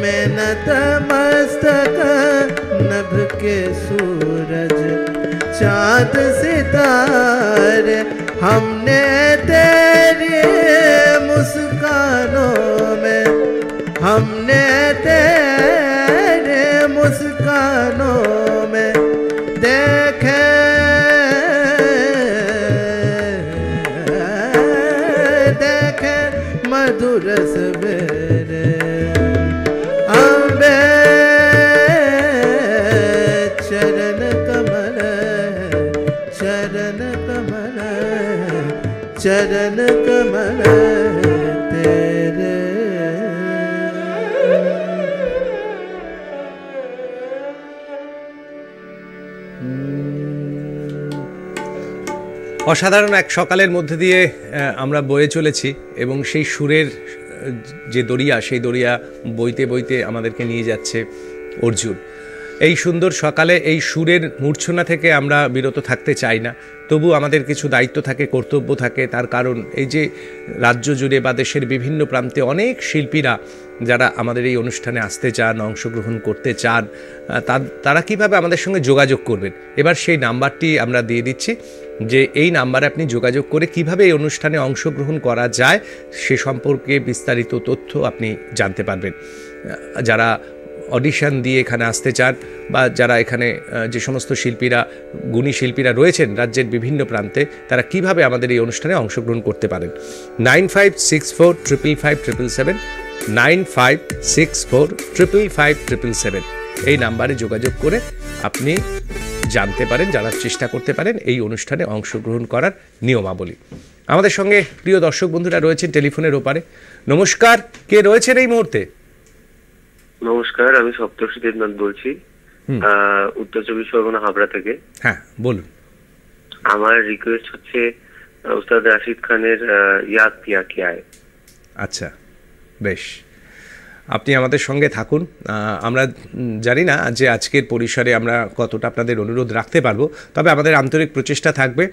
में नतमस्तक, नभ के सूरज चाँद सितारे, हमने तेरी मुस्कानों में, हमने तेरे मुस्कानों में देखे देखे मधुर सवेरे, अम्बे चरण कमल चरण कमल तेरे। অসাধারণ এক সকালের মধ্যে দিয়ে আমরা বয়ে চলেছি এবং সেই সুরের যে দরিয়া, সেই দরিয়া বইতে বইতে আমাদেরকে নিয়ে যাচ্ছে অর্জুন। এই সুন্দর সকালে এই সুরের মূর্ছনা থেকে আমরা বিরত থাকতে চাই না, তবু আমাদের কিছু দায়িত্ব থাকে, কর্তব্য থাকে। তার কারণ এই যে রাজ্য জুড়ে বা দেশের বিভিন্ন প্রান্তে অনেক শিল্পীরা যারা আমাদের এই অনুষ্ঠানে আসতে চান, অংশগ্রহণ করতে চান, তারা কিভাবে আমাদের সঙ্গে যোগাযোগ করবেন। এবার সেই নাম্বারটি আমরা দিয়ে দিচ্ছি, যে এই নাম্বারে আপনি যোগাযোগ করে কিভাবে এই অনুষ্ঠানে অংশগ্রহণ করা যায় সে সম্পর্কে বিস্তারিত তথ্য আপনি জানতে পারবেন। যারা অডিশন দিয়ে এখানে আসতে চান বা যারা এখানে যে সমস্ত শিল্পীরা, গুণী শিল্পীরা রয়েছেন রাজ্যের বিভিন্ন প্রান্তে, তারা কিভাবে আমাদের এই অনুষ্ঠানে অংশগ্রহণ করতে পারেন। 9564555777 9564555777 এই নাম্বারে যোগাযোগ করে আপনি জানতে পারেন, জানার চেষ্টা করতে পারেন এই অনুষ্ঠানে অংশগ্রহণ করার নিয়মাবলী। আমাদের সঙ্গে প্রিয় দর্শক বন্ধুরা রয়েছেন টেলিফোনের ওপারে। নমস্কার, কে রয়েছেন এই মুহূর্তে? নমস্কার, আমি সপ্তর্ষি দেবনাথ বলছি, উত্তর চব্বিশ পরগনা হাবড়া থেকে। হ্যাঁ বলুন। আমার রিকোয়েস্ট হচ্ছে উস্তাদ রাশিদ খানের ইয়াদ পিয়া কে আয়ে। আচ্ছা, বেশ, আপনি আমাদের সঙ্গে থাকুন। আমরা জানি না যে আজকের পরিসরে আমরা কতটা আপনাদের অনুরোধ রাখতে পারবো, তবে আমাদের আন্তরিক প্রচেষ্টা থাকবে।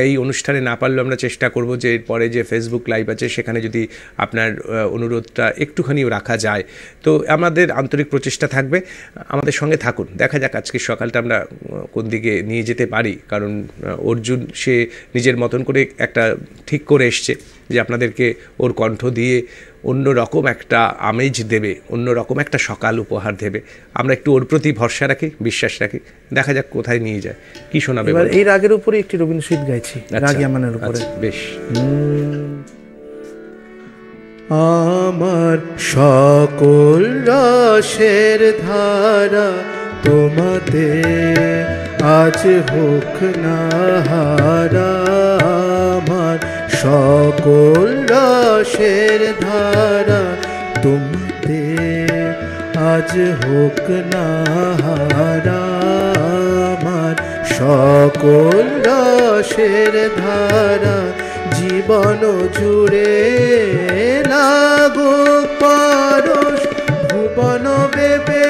এই অনুষ্ঠানে না পারলেও আমরা চেষ্টা করব যে এরপরে যে ফেসবুক লাইভ আছে সেখানে যদি আপনার অনুরোধটা একটুখানিও রাখা যায়, তো আমাদের আন্তরিক প্রচেষ্টা থাকবে। আমাদের সঙ্গে থাকুন, দেখা যাক আজকের সকালটা আমরা কোন দিকে নিয়ে যেতে পারি। কারণ অর্জুন সে নিজের মতন করে একটা ঠিক করে এসছে যে আপনাদেরকে ওর কণ্ঠ দিয়ে অন্য রকম একটা আমেজ দেবে, অন্য রকম একটা সকাল উপহার দেবে। আমরা একটু ওর প্রতি ভরসা রাখি, বিশ্বাস রাখি, দেখা যাক কোথায় নিয়ে যায়। কি শোনাবে? এই রাগের উপরে একটি রবীন্দ্রসঙ্গীত গাইছি, রাগী আমানের উপরে। বেশ। আমার সকল রসের ধারা তোমাতে আজ হোক না হারা, আমার সকল রসের ধারা তোমাতে আজ হোক না হারা, আমার সকল রসের ধারা জীবন জুড়ে লাগুক পরশ, ভুবন বেবে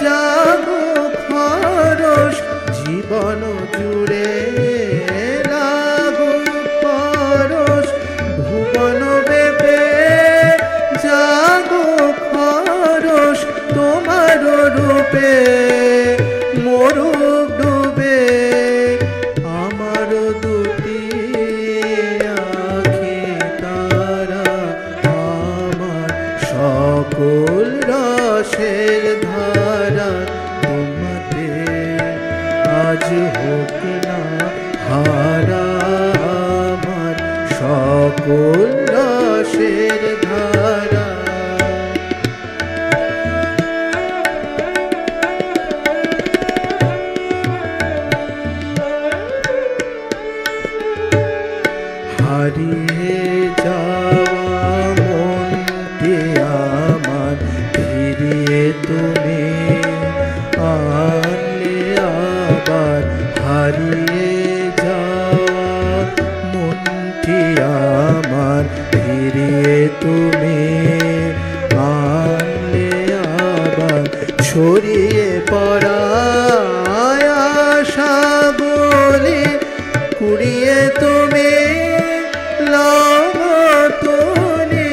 জাগুক পরশ, জীবন জুড়ে লাগুক পরশ, ভুবন বেবে জাগুক পরশ, তোমার রূপে মরুক ডুবে আমার দুটি আঁখি তারা, আমার সকল রসের ধারা তোমাতে আজ হোক না হারা, আমার সকল রসের ধারা। হারিয়ে যাওয়া মনটি আমার ফিরিয়ে তুমি আনলে আবার, হারিয়ে যাওয়া মনটি আমার ফিরিয়ে তুমি আনলে আবার, ছড়িয়ে পড়া আশা বলে কুড়িয়ে তুমি লাগতনে,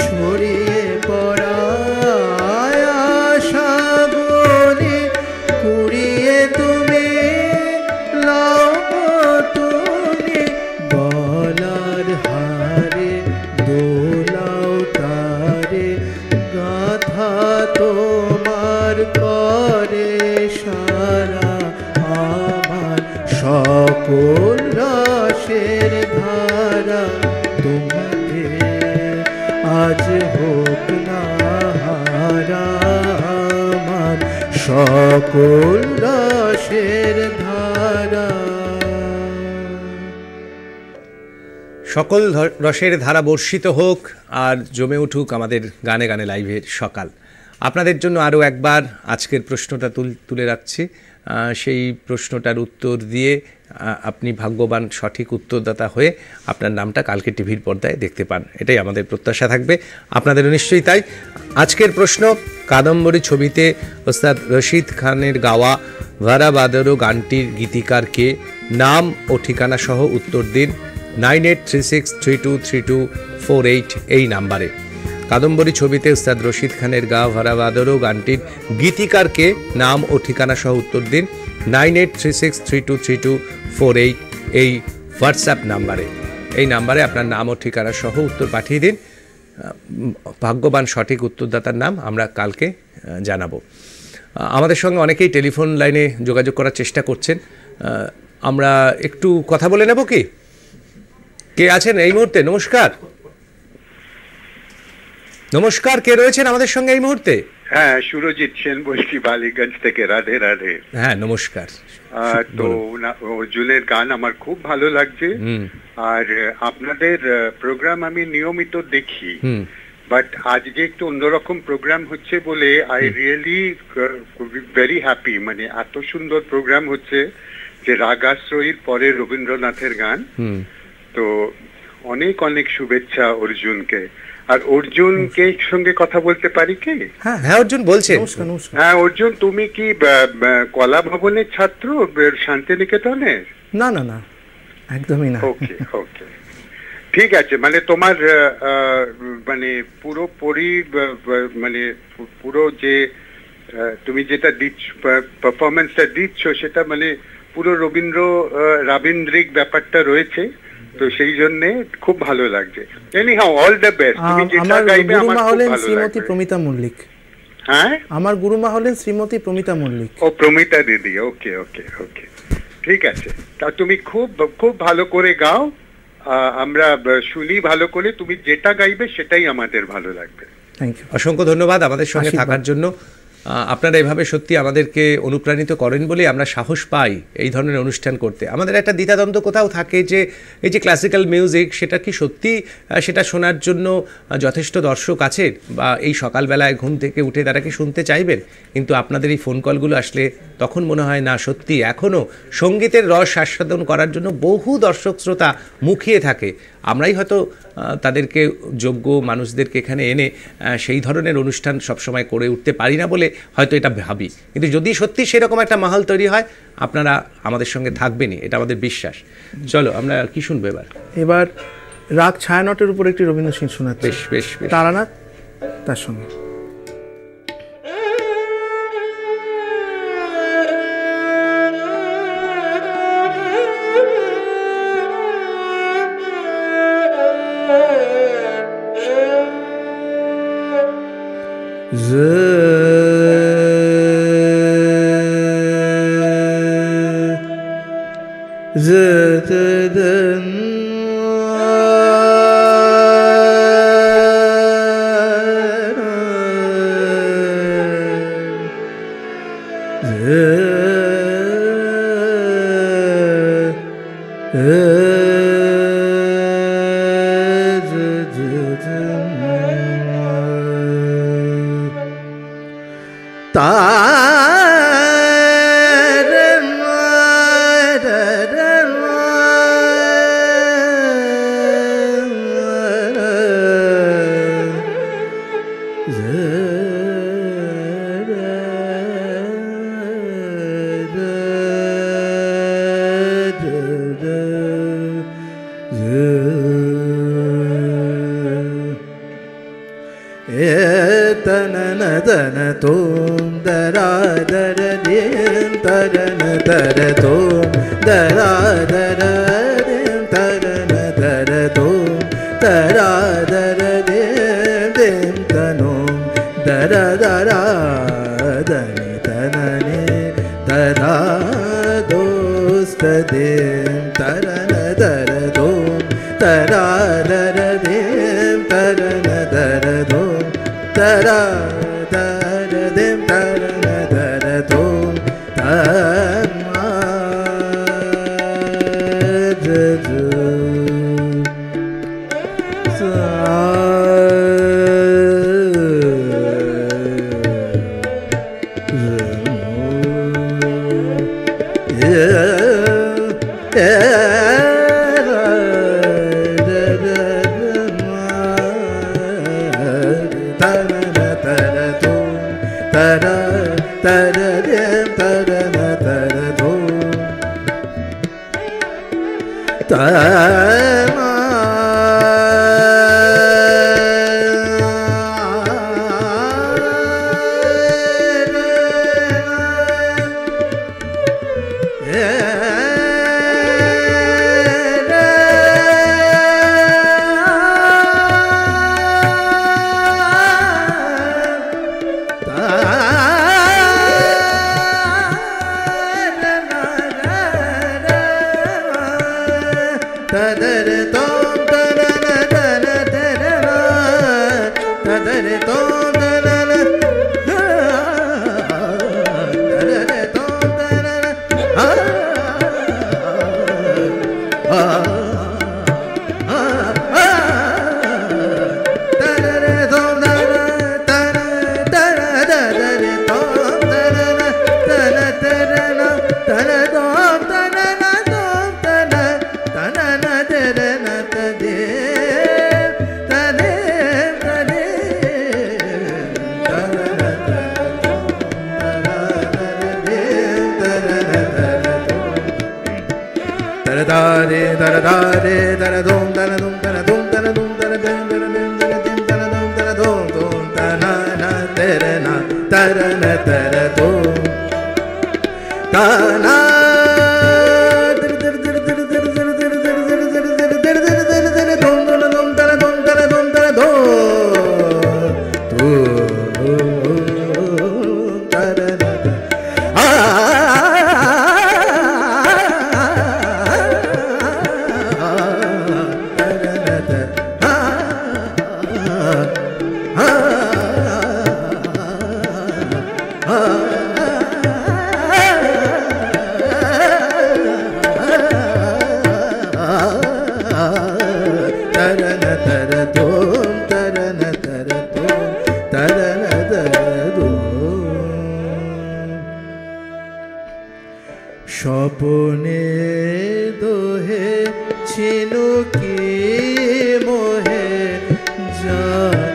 ছড়িয়ে পড়া আশা বলে কুড়িয়ে তুমি লাগতনে, বলার হারে দোলাও তারে গাথা তোমার করে সারা, আমার সকল রসের ধারা তোমাতে আজ হোক না হারা, আমার সকল রসের ধারা। সকল রসের ধারা বর্ষিত হোক আর জমে উঠুক আমাদের গানে গানে লাইভের সকাল। আপনাদের জন্য আরও একবার আজকের প্রশ্নটা তুলে রাখছি, সেই প্রশ্নটার উত্তর দিয়ে আপনি ভাগ্যবান সঠিক উত্তরদাতা হয়ে আপনার নামটা কালকে টিভির পর্দায় দেখতে পান, এটাই আমাদের প্রত্যাশা থাকবে, আপনাদেরও নিশ্চয়ই তাই। আজকের প্রশ্ন, কাদম্বরী ছবিতে ওস্তাদ রশিদ খানের গাওয়া ভারা বাদরো গানটির গীতিকার কে? নাম ও ঠিকানা সহ উত্তর দিন 9836323248 এই নাম্বারে। কাদম্বরী ছবিতে উস্তাদ রশিদ খানের গা ভারা বাদরো গানটির গীতিকার কে? নাম ও ঠিকানা সহ উত্তর দিন 9836323248 এই হোয়াটসঅ্যাপ নাম্বারে। এই নাম্বারে আপনার নাম ও ঠিকানা সহ উত্তর পাঠিয়ে দিন, ভাগ্যবান সঠিক উত্তরদাতার নাম আমরা কালকে জানাবো। আমাদের সঙ্গে অনেকেই টেলিফোন লাইনে যোগাযোগ করার চেষ্টা করছেন, আমরা একটু কথা বলে নেব কি? কে আছেন এই মুহূর্তে? নমস্কার, নমস্কার, কে রয়েছেন আমাদের সঙ্গে এই মুহূর্তে? হ্যাঁ, সুরজিৎ সেন বলছি বালিগঞ্জ থেকে। রাধে রাধে। হ্যাঁ, নমস্কার। তো অর্জুনের গান আমার খুব ভালো লাগছে, আর আপনাদের প্রোগ্রাম আমি নিয়মিত দেখি, বাট আজকে একটু অন্যরকম প্রোগ্রাম হচ্ছে বলে আই রিয়েলি ভেরি হ্যাপি। মানে এত সুন্দর প্রোগ্রাম হচ্ছে যে রাগাশ্রয়ীর পরে রবীন্দ্রনাথের গান, তো অনেক অনেক শুভেচ্ছা অর্জুনকে। আর অর্জুনকে সঙ্গে কথা বলতে পারি কি? হ্যাঁ হ্যাঁ, অর্জুন বলছেন। হ্যাঁ অর্জুন, তুমি কি কলা ভবনের ছাত্র শান্তিনিকেতনের? না না না, একদমই না। ওকে ওকে, ঠিক আছে। মানে তোমার মানে পুরোপুরি মানে পুরো যে তুমি যেটা দিচ্ছ, পারফরমেন্সটা দিচ্ছ, সেটা মানে পুরো রবীন্দ্রিক ব্যাপারটা রয়েছে, তো সেই জন্য খুব ভালো লাগছে। Anyhow all the best. তুমি যেটা গাইবে আমার খুব ভালো লাগবে। শ্রীমতী প্রমিতা মল্লিক। হ্যাঁ, আমার গুরুমা হলেন শ্রীমতী প্রমিতা মল্লিক। ও, প্রমিতা দিদি। ওকে ওকে ওকে, ঠিক আছে। তা তুমি খুব খুব ভালো করে গাও, আমরা শুনি ভালো করে, তুমি যেটা গাইবে সেটাই আমাদের ভালো লাগবে। থ্যাংক ইউ, অসংখ্য ধন্যবাদ আমাদের সঙ্গে থাকার জন্য। আপনারা এভাবে সত্যি আমাদেরকে অনুপ্রাণিত করেন বলে আমরা সাহস পাই এই ধরনের অনুষ্ঠান করতে। আমাদের একটা দ্বিধাদ্বন্দ্ব কোথাও থাকে যে এই যে ক্লাসিক্যাল মিউজিক, সেটা কি সত্যি সেটা শোনার জন্য যথেষ্ট দর্শক আছে, বা এই সকালবেলায় ঘুম থেকে উঠে তারা কি শুনতে চাইবেন? কিন্তু আপনাদের এই ফোন কলগুলো আসলে তখন মনে হয় না, সত্যি এখনও সঙ্গীতের রস আস্বাদন করার জন্য বহু দর্শক শ্রোতা মুখিয়ে থাকে। আমরাই হয়তো তাদেরকে যোগ্য মানুষদেরকে এখানে এনে সেই ধরনের অনুষ্ঠান সবসময় করে উঠতে পারি না বলে হয়তো এটা ভাবি, কিন্তু যদি সত্যি সেরকম একটা মাহল তৈরি হয় আপনারা আমাদের সঙ্গে থাকবেনই, এটা আমাদের বিশ্বাস। চলো আমরা কি শুনবো এবার রাগ ছায়ানটের উপর একটি রবীন্দ্রসঙ্গীত শোনাচ্ছি। বেশ বেশ বেশ, তারানাথ তার সঙ্গে।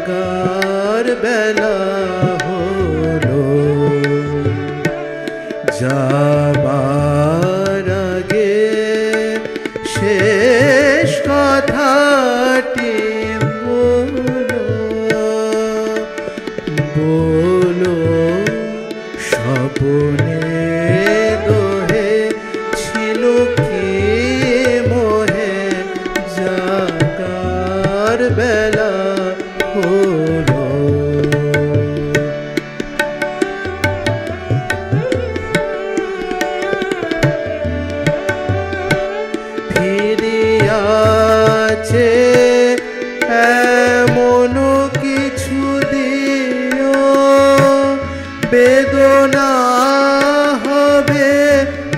জাগার বেলা হলো, যাবার আগে শেষ কথাটি বলো, বলো স্বপ্নে দোহে ছিল কি মোহে, জাগার বেলা হলো। ফিরিয়াছে এমন কিছু দিও, বেদনা হবে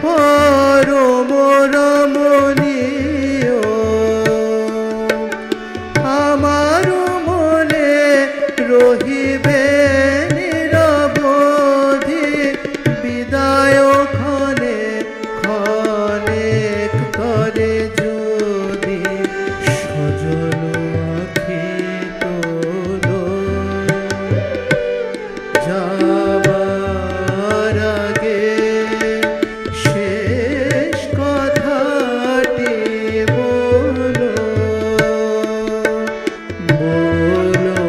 পরম রমণীয়, আমার মনে রহিবে নিরবধি, বিদায় ক্ষণে ক্ষণেক তরে যদি সজল আখি তোলো, যাবার আগে শেষ কথাটি বলো, বলো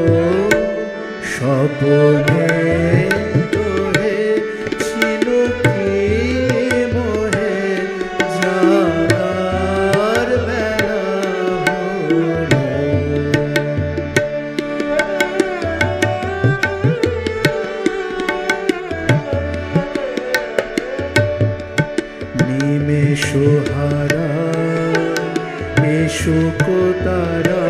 স্বপ্নে তোহে ছিল কি মোহে, জাগার বেলা হলো। নিমেষ হারা এসো তারা,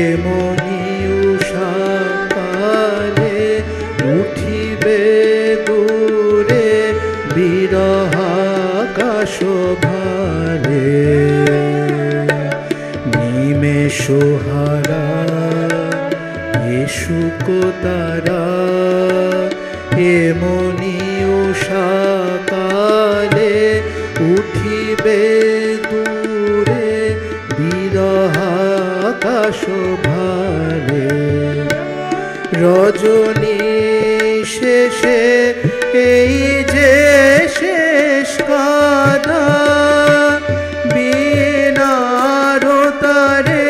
এমনি উষা কালে উঠিবে দূরে বিরহ আকাশ ভালে। নিমেষ হারা এসো তারা, এমনি উষা কালে উঠিবে দূরে বিরহ আকাশ ভালে। রজনী শেষে এই যে শেষ কাদা, বিনার তারে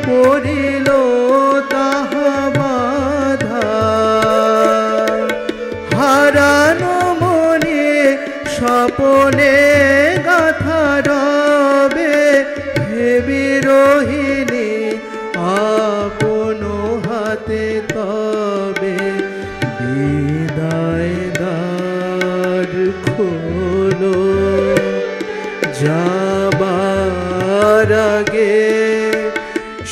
পড়িল তাহা বাধা, হারানো মনে স্বপনে গাথা রবে, হে বিরোহিণী আপন হাতে তবে বিদায় দ্বার খোলো, যাবার আগে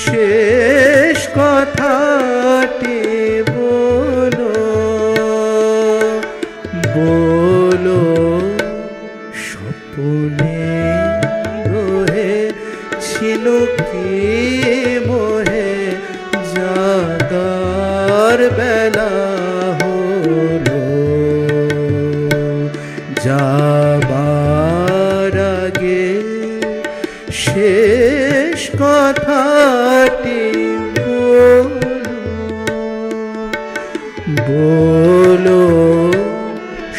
শেষ কথাটি বলো, বলো স্বপ্নে রহে ছিল কি মোহে, জাগার বেলা হলো, যাবার আগে শেষ কথাটি বলো, বলো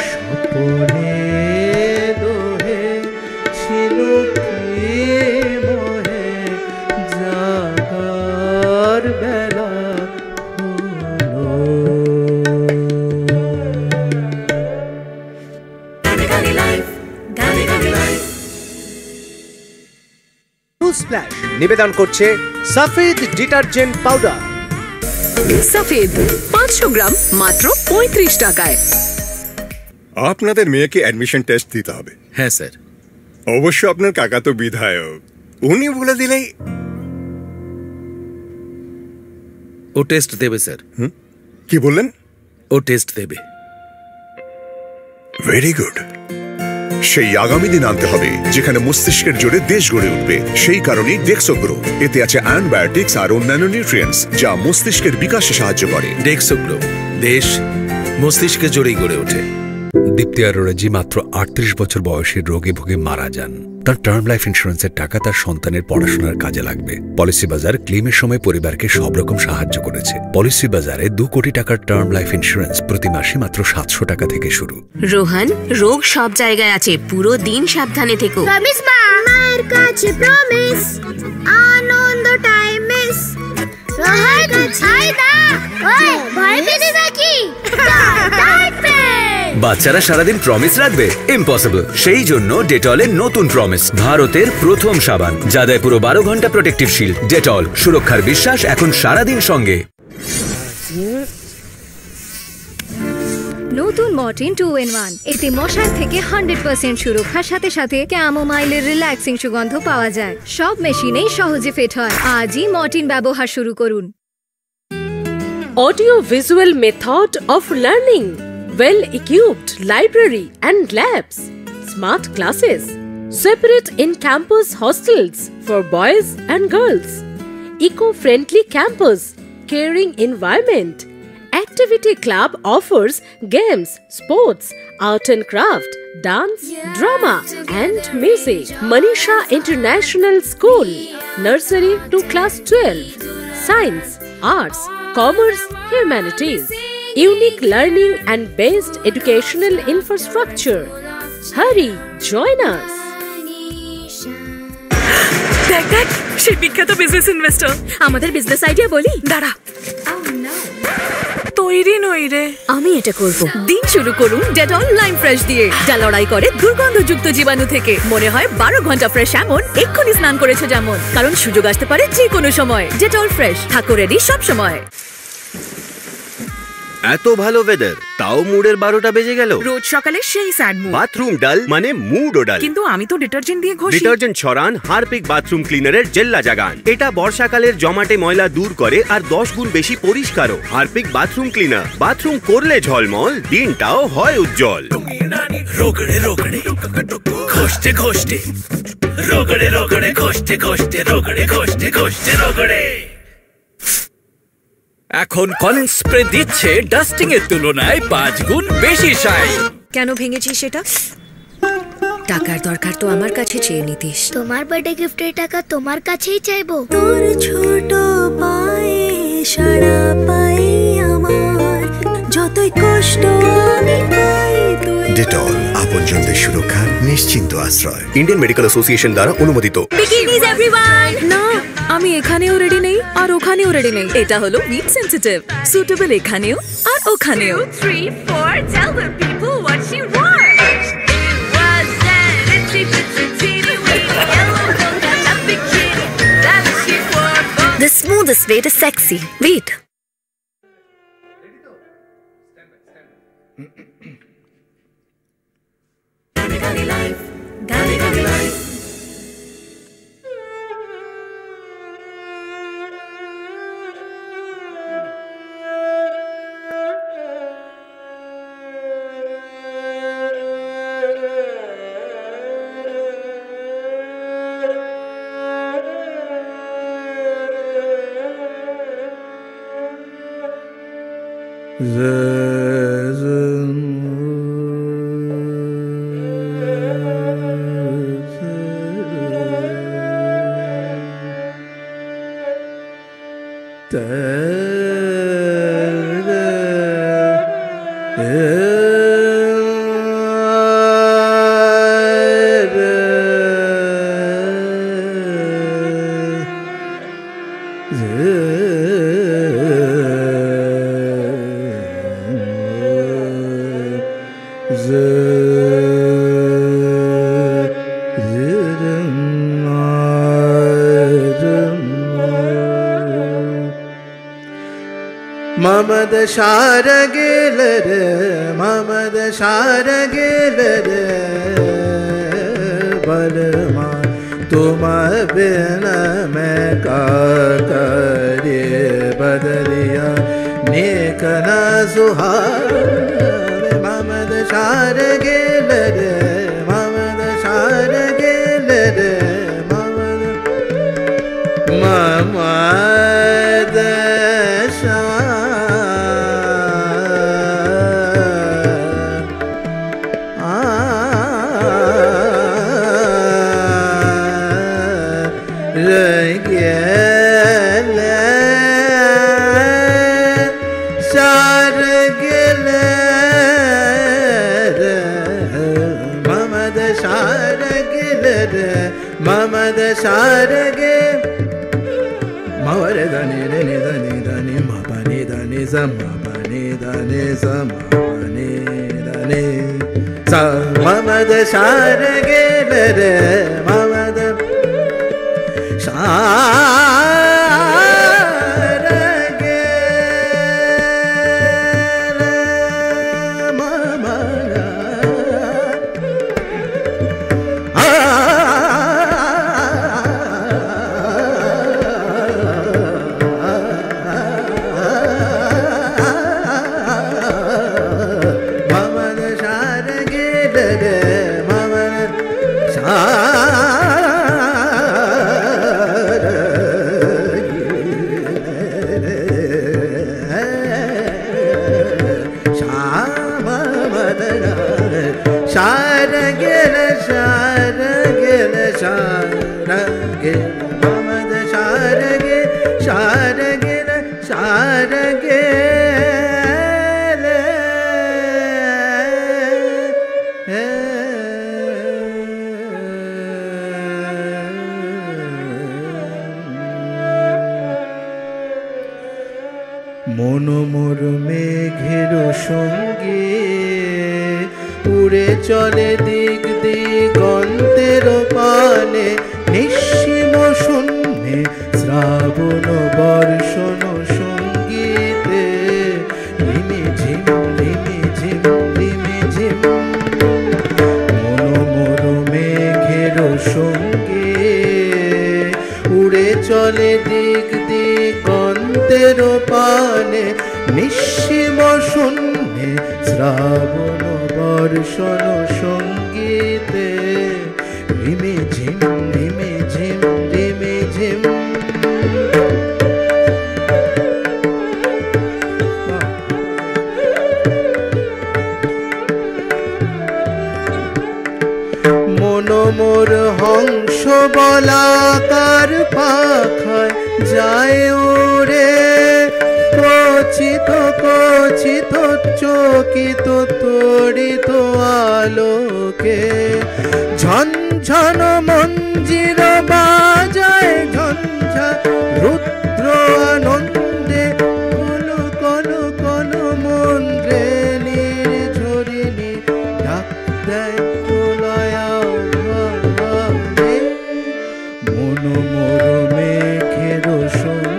স্বপ্নে দোহে ছিল কি মোহে, জাগার বেলা হলো। স্প্ল্যাশ নিবেদন করছে সফেদ ডিটারজেন্ট পাউডার। সফেদ 500 গ্রাম মাত্র 35 টাকায়। আপনাদের মেয়েকে অ্যাডমিশন টেস্ট দিতে হবে। হ্যাঁ স্যার। অবশ্য আপনার কাকা তো বিধায়ক, উনি বলে দিলেই। ও টেস্ট দেবে স্যার। কি বললেন? ও টেস্ট দেবে। Very good. সেই আগামী দিন আনতে হবে যেখানে মস্তিষ্কের জোরে দেশ গড়ে উঠবে। সেই কারণেই ডেক্সোগ্রো, এতে আছে অ্যান্টিবায়োটিক্স আর অন্যান্য নিউট্রিয়েন্টস যা মস্তিষ্কের বিকাশে সাহায্য করে। ডেক্সোগ্রো, দেশ মস্তিষ্কের জোরেই গড়ে ওঠে। দীপ্তি আরোরাজি মাত্র 38 বছর বয়সে রোগে ভোগে মারা যান। তার টার্ম লাইফ ইন্স্যুরেন্সের টাকা তার সন্তানের পড়াশোনার কাজে লাগবে। পলিসি বাজার ক্লেমের সময় পরিবারকে সব রকম সাহায্য করেছে। পলিসি বাজারে 2 কোটি টাকার টার্ম লাইফ ইন্স্যুরেন্স প্রতি মাসে মাত্র 700 টাকা থেকে শুরু। রোহন, রোগ সব জায়গায় আছে, পুরো দিন সাবধানে থেকো। প্রমিস মা, মায়ের কাছে প্রমিস, আনন্দ টাইম মিস। রোহন আইদা, ওই ভয় পেয়ে নাকি? বাচ্চারা সারাদিন প্রমিস রাখবে? ইম্পসিবল। সেই জন্য ডেটলের নতুন প্রমিস, ভারতের প্রথম সাবান যা দেয় পুরো 12 ঘন্টা প্রোটেক্টিভ শিল্ড। ডেটল, সুরক্ষার বিশ্বাস এখন সারাদিন সঙ্গে। নতুন মর্টিন 2-in-1, এতে মশার থেকে 100% সুরক্ষার সাথে সাথে ক্যামোমাইলের রিল্যাক্সিং সুগন্ধ পাওয়া যায়। সব মেশিনেই সহজে ফিট হয়। আজই মর্টিন ব্যবহার শুরু করুন। Audio visual method of learning, well-equipped library and labs, smart classes, separate in-campus hostels for boys and girls, eco-friendly campus, caring environment. Activity Club offers games, sports, art and craft, dance, drama and music. Manisha International School, nursery to class 12, science, arts, commerce, humanities, unique learning and best educational infrastructure. Hurry, join us. দেখ দেখ, সে বিখ্যাত business investor. আমাদের business idea বলি, দাঁড়া। তৈরি নই রে। আমি এটা করব। দিন শুরু করুন ডেটল লাইম ফ্রেশ দিয়ে। যা লড়াই করে দুর্গন্ধযুক্ত জীবাণু থেকে। মনে হয় 12 ঘন্টা ফ্রেশ এমন, এক্ষুনি স্নান করেছো যেমন। কারণ সুযোগ আসতে পারে যে কোনো সময়। ডেটল ফ্রেশ, থাকো রেডি সব সময়। এত ভালো ওয়েদার, তাও মুডের 12টা বেজে গেল। রোজ সকালে সেই স্যাড মুড। বাথরুম ডাল মানে মুডও ডাল। কিন্তু আমি তো ডিটারজেন্ট দিয়ে ঘষি। ডিটারজেন্ট ছড়ান হারপিক বাথরুম ক্লিনারের জেল্লা জাগান। এটা বর্ষাকালের জমাটে ময়লা দূর করে আর 10 গুণ বেশি পরিষ্কারও। হারপিক বাথরুম ক্লিনার, বাথরুম করলে ঝলমল, দিনটাও হয় উজ্জ্বল। রোগড়ে রোগড়ে ঘষতে ঘষতে, রোগড়ে রোগড়ে ঘষতে ঘষতে, রোগড়ে ঘষতে ঘষতে রোগড়ে। এখন কলিন্স স্প্রে দিচ্ছে ডাস্টিং এর তুলনায় 5 গুণ বেশি শাইন। কেন ভেঙেছিস সেটা? টাকার দরকার তো আমার কাছে চেয়ে নিতিস। তোমার বার্থডে গিফটের টাকা তোমার কাছেই চাইবো। তোর ছোট পায়ে সারা পাই আমার, যতই কষ্ট আমি পাই তুই। ডেটল, আপনজনদের সুরক্ষার নিশ্চিন্ত আশ্রয়। ইন্ডিয়ান মেডিকেল অ্যাসোসিয়েশন দ্বারা অনুমোদিত। বিকিনিজ এভরিওয়ান। না, আমি এখানেও রেডি নেই আর ওখানেও রেডি নেই। এটা হলো মিট সেনসিটিভ, সুটেবল এখানেও আর ওখানেও। 3, 4 tell the people what you want. It was that itsy bitsy teeny weeny yellow polka dot bikini that she wore for The smoothest way to sexy. Wait. Gani life, Gani Gani life. ममद शार गेल रे, ममद शार गेल रे बलमा, तुम बिन मैं का करे बदरिया नेक न सुहार। ममद शार गेल रे, ममद शार गेल रे, ममद সারগে মারে দানে রে নে দানে দানে মা পানে দানে সা মা পানে দানে সা মা পানে দানে সা মদ সারগে রে মদ সারগে মনোমর মেঘের সঙ্গে উড়ে চলে দিক দিগন্তের পানে নিঃসীম শূন্যে শ্রাবণ বর্ষণ সঙ্গীতে রিমি ঝিম রিমি ঝিম রিমি ঝিম মনোমর মেঘের সঙ্গে উড়ে চলে দিক দিগন্তের পানে নিঃসীম শূন্যে শ্রাবণ বর্ষণ সঙ্গীতে রিমি ঝিম রিমি ঝিম রিমি ঝিম মনোমোর হংস বলাকার পাখায় যায় উড়ে কচিত কচিত চকিত তড়িত আলোকে ঝনঝন মঞ্জির বাজায় ঝঞ্ঝা রুদ্র আনন্দে কলো কলো কলো মন্দ্রে নির্ঝরিণী ডাক দেয় প্রলয়া ভাবে মনোমোর মেঘের সঙ্গে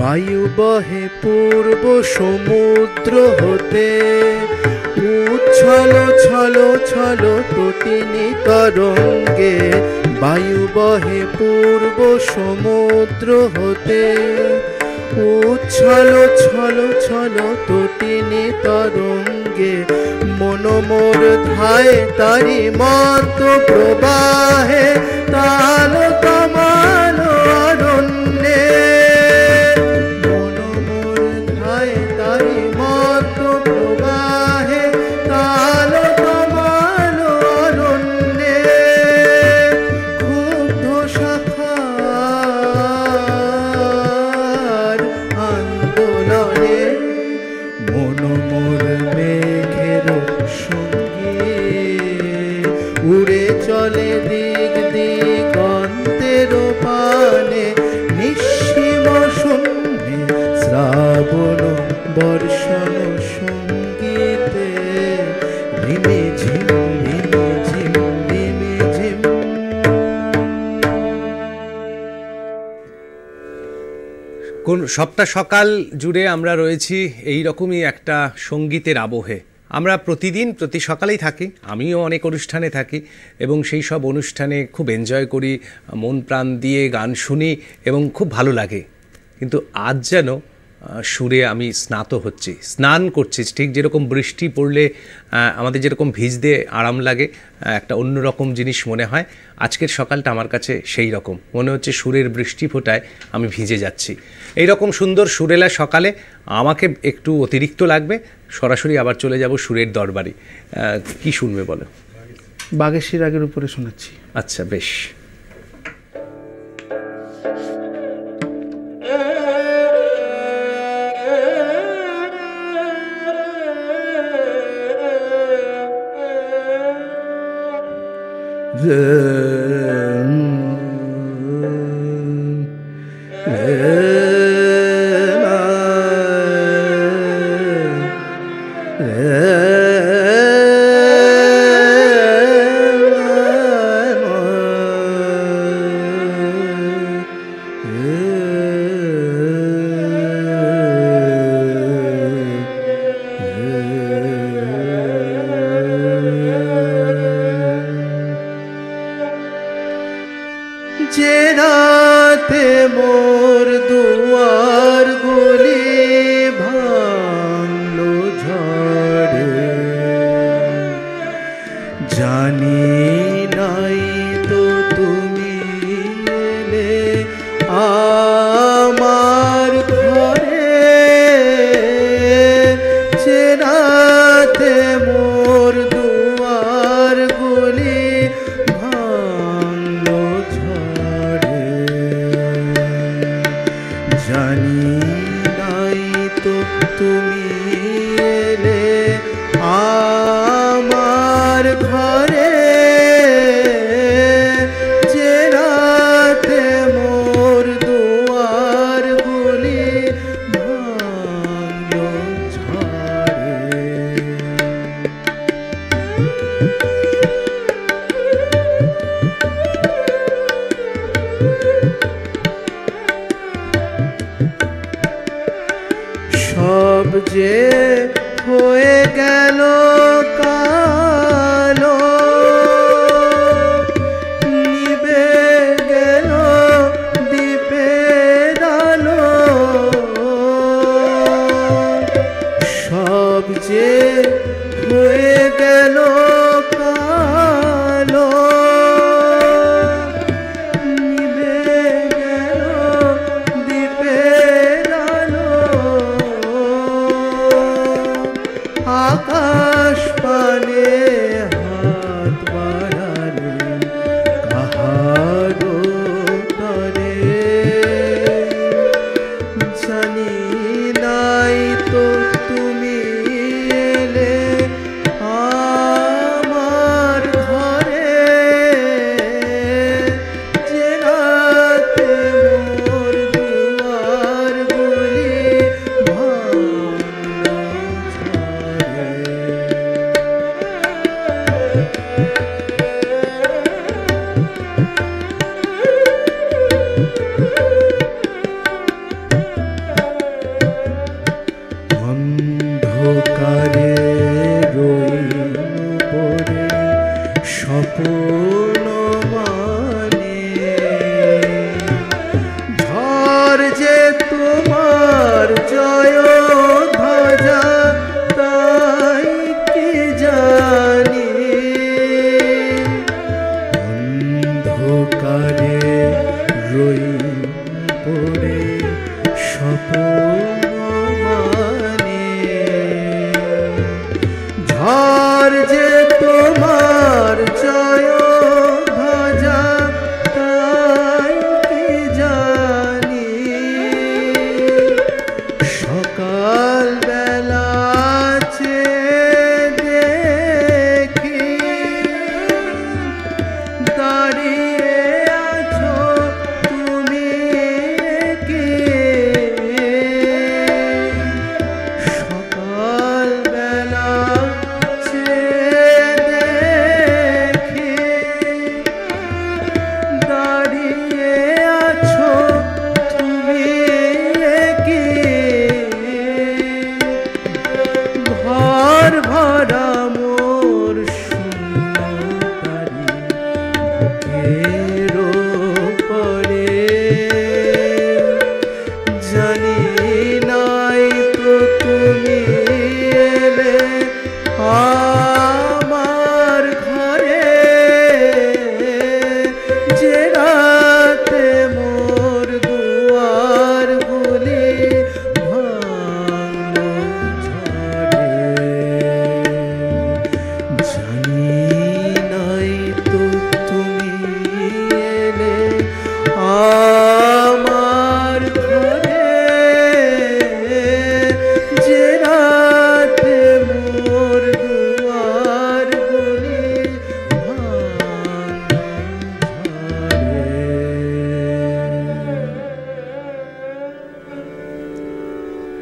বায়ু বহে পূর্ব সমুদ্র হতে উচ্ছল ছল ছল তটিনী তরঙ্গে বায়ু বহে পূর্ব সমুদ্র হতে উচ্ছল ছল ছল তটিনী তরঙ্গে মনোমোর ধায় তারি মত প্রবাহে তাল কমাল অরণ্যে মনোমোর ধায় তারি মত প্রবাহে তাল কমাল অরণ্যে ক্ষুব্ধ শাখার আন্দোলনে মনোমোর মেঘের সঙ্গে উড়ে চলে দিক দিগন্তের পানে নিঃসীম শূন্যে শ্রাবণ বর্ষণ সঙ্গীতে রিমি ঝিম রিমি ঝিম রিমি ঝিম। কোন সবটা সকাল জুড়ে আমরা রয়েছি এই রকমই একটা সঙ্গীতের আবহে। আমরা প্রতিদিন প্রতি সকালেই থাকি, আমিও অনেক অনুষ্ঠানে থাকি এবং সেই সব অনুষ্ঠানে খুব এনজয় করি, মন প্রাণ দিয়ে গান শুনি এবং খুব ভালো লাগে। কিন্তু আজ যেন সুরে আমি স্নান করছি, ঠিক যেরকম বৃষ্টি পড়লে আমাদের যেরকম ভিজতে আরাম লাগে, একটা অন্যরকম জিনিস মনে হয়। আজকের সকালটা আমার কাছে সেই রকম মনে হচ্ছে, সুরের বৃষ্টি ফোঁটায় আমি ভিজে যাচ্ছি। এই রকম সুন্দর সুরেলা সকালে আমাকে একটু অতিরিক্ত লাগবে, সরাসরি আবার চলে যাব সুরের দরবারে। কি শুনবে বলো? বাগেশ্বরী রাগের উপরে শোনাচ্ছি। আচ্ছা, বেশ। যে রাতে মোর দুয়ার গুলি ভাঙলো ঝড়ে, জানি নাই তো তুমি এলে আমার ঘরে। যে রাতে মোর দুয়ার গুলি ভাঙলো ঝড়ে, জানি নাই তো তুমি এলে আমার ঘরে। যে রাতে মোর দুয়ার গুলি ভাঙলো ঝড়ে। সব যে হয়ে গেল কালো, নিবে গেল দ্বীপের আলো। সব যে হয়ে গেল কালো, নিবে গেল দ্বীপের আলো। আকাশ পানে হাত বাড়ালেন কাহারো তরে, জানি নাই তো তুমি এলে আমার ঘরে। যে রাতে মোর দুয়ার গুলি ভাঙলো ঝড়ে। অন্ধকারে রইল পড়ে স্বপ্ন মানে, ঝড় যে তোমার জয় ধ্বজা তাই কি জানি। অন্ধকারে রইল পড়ে স্বপ্ন মানে, ঝড় যে তোমার জয় ধ্বজা তাই কি জানি। সকাল বেলা দেখি দাঁড়িয়ে আছো তুমি কি। সকাল বেলা দেখি দাঁড়িয়ে আছো তুমি কি।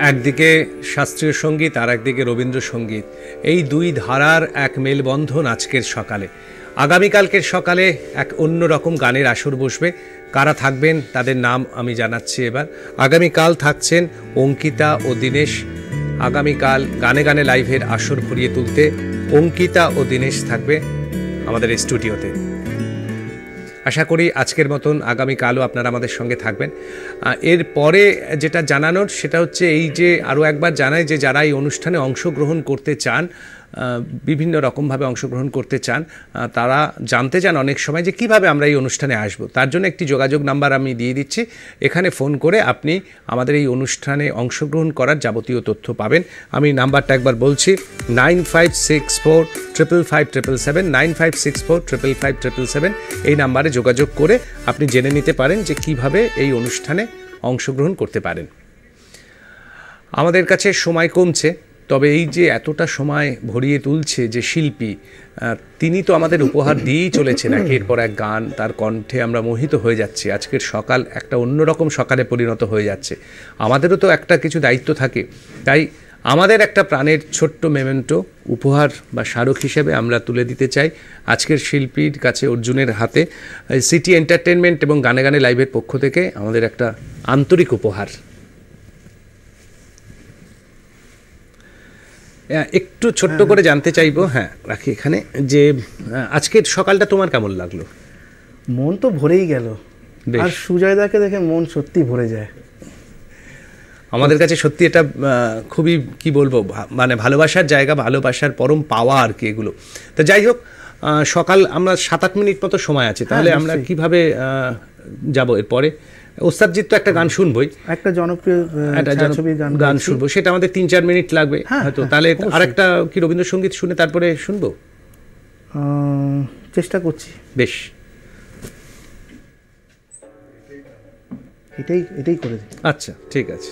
একদিকে শাস্ত্রীয় সঙ্গীত আর একদিকে রবীন্দ্রসঙ্গীত, এই দুই ধারার এক মেলবন্ধন আজকের সকালে। আগামীকালকের সকালে এক অন্যরকম গানের আসর বসবে। কারা থাকবেন তাদের নাম আমি জানাচ্ছি এবার। আগামীকাল থাকছেন অঙ্কিতা ও দীনেশ। আগামীকাল গানে গানে লাইভের আসর ভরিয়ে তুলতে অঙ্কিতা ও দীনেশ থাকবে আমাদের এই স্টুডিওতে। আশা করি আজকের মতন আগামীকালও আপনারা আমাদের সঙ্গে থাকবেন। এরপরে যেটা জানানোর সেটা হচ্ছে এই যে আরও একবার জানাই যে যারা এই অনুষ্ঠানে অংশগ্রহণ করতে চান, বিভিন্ন রকমভাবে অংশগ্রহণ করতে চান, তারা জানতে চান অনেক সময় যে কিভাবে আমরা এই অনুষ্ঠানে আসব। তার জন্য একটি যোগাযোগ নাম্বার আমি দিয়ে দিচ্ছি। এখানে ফোন করে আপনি আমাদের এই অনুষ্ঠানে অংশগ্রহণ করার যাবতীয় তথ্য পাবেন। আমি নাম্বারটা একবার বলছি, 9564557777, 9564557777। এই নাম্বারে যোগাযোগ করে আপনি জেনে নিতে পারেন যে কিভাবে এই অনুষ্ঠানে অংশগ্রহণ করতে পারেন। আমাদের কাছে সময় কমছে, তবে এই যে এতটা সময় ভরিয়ে তুলছে যে শিল্পী, তিনি তো আমাদের উপহার দিয়েই চলেছেন একের পর এক গান। তার কণ্ঠে আমরা মোহিত হয়ে যাচ্ছি। আজকের সকাল একটা অন্যরকম সকালে পরিণত হয়ে যাচ্ছে। আমাদেরও তো একটা কিছু দায়িত্ব থাকে, তাই আমাদের একটা প্রাণের ছোট্ট মেমেন্টো উপহার বা স্মারক হিসেবে আমরা তুলে দিতে চাই আজকের শিল্পীর কাছে, অর্জুনের হাতে সিটি এন্টারটেনমেন্ট এবং গানে গানে লাইভের পক্ষ থেকে আমাদের একটা আন্তরিক উপহার। একটু ছোট্ট করে জানতে চাইবো, হ্যাঁ রাখি এখানে, যে আজকের সকালটা তোমার কেমন লাগলো? মন তো ভরেই গেল, আর সুজয়দাকে দেখে মন সত্যি ভরে যায়। আমাদের কাছে সত্যি এটা খুবই কি বলবো, মানে ভালোবাসার জায়গা, ভালোবাসার পরম পাওয়া আর কি এগুলো। তো যাই হোক, সকাল আমরা 7-8 মিনিট মতো সময় আছে, তাহলে আমরা কিভাবে যাব এরপরে? ওস্তাদজিৎ তো একটা গান শুনবই, একটা জনপ্রিয় গান শুনবো, সেটা আমাদের 3-4 মিনিট লাগবে হয়তো। তাহলে আরেকটা কি রবীন্দ্রসঙ্গীত শুনে তারপরে শুনবো, চেষ্টা করছি। বেশ, এটাই করে দিই। আচ্ছা ঠিক আছে।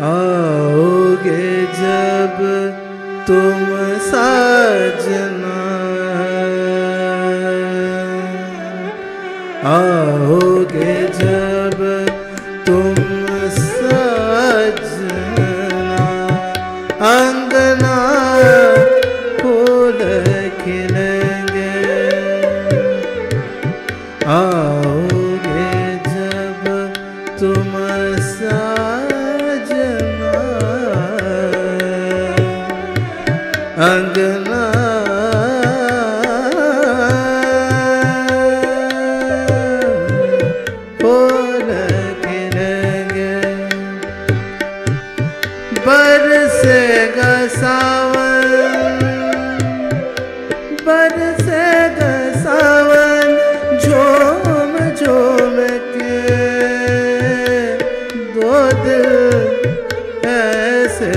आओगे जब तुम साजना, आओगे जब तुम साजना, अंगना फूल खिलेंगे, आओगे जब तुम अंगना फूल खिलेंगे, बरसेगा सावन, बरसेगा सावन, झूम झूम के दो दिल ऐसे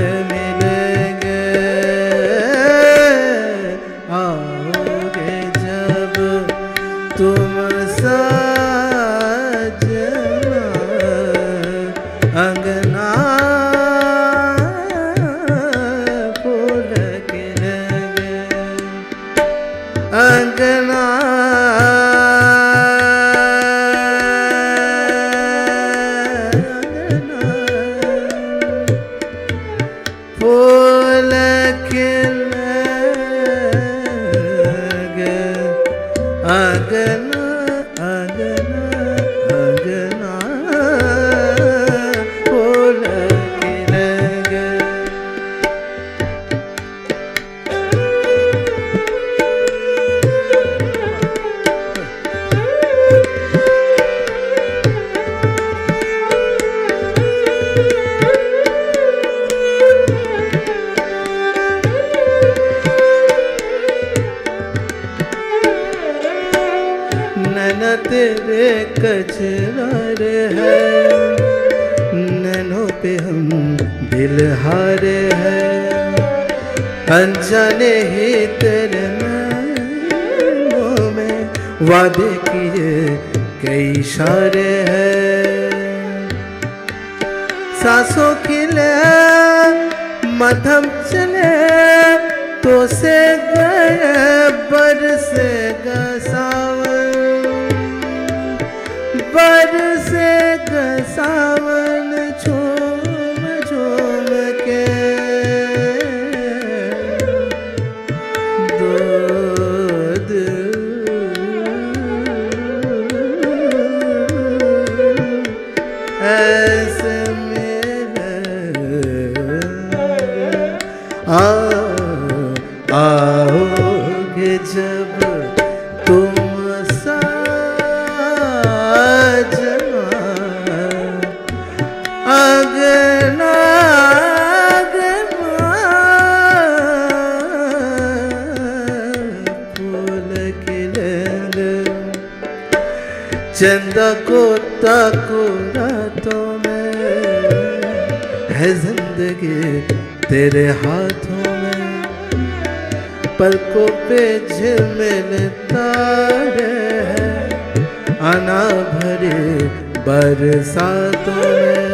अंगना फूल तेरे कचरारे हैं, नैनों पे हम दिल हारे हैं, अनजाने ही तेरे नैनों में वादे किए कई इशारे हैं। सांसों की ले मध्यम चले तो से गए बरसेगा सावन, बरसेगा सावन झूम झूम के दो दिल ऐसे आओगे जब तुम साजना, अगना फूल खिलेंगे, चंदा को ताको रातों में, है जिंदगी तेरे हाथों में, पलकों पे झिलमिल तारे हैं, आना भरे बरसातों में,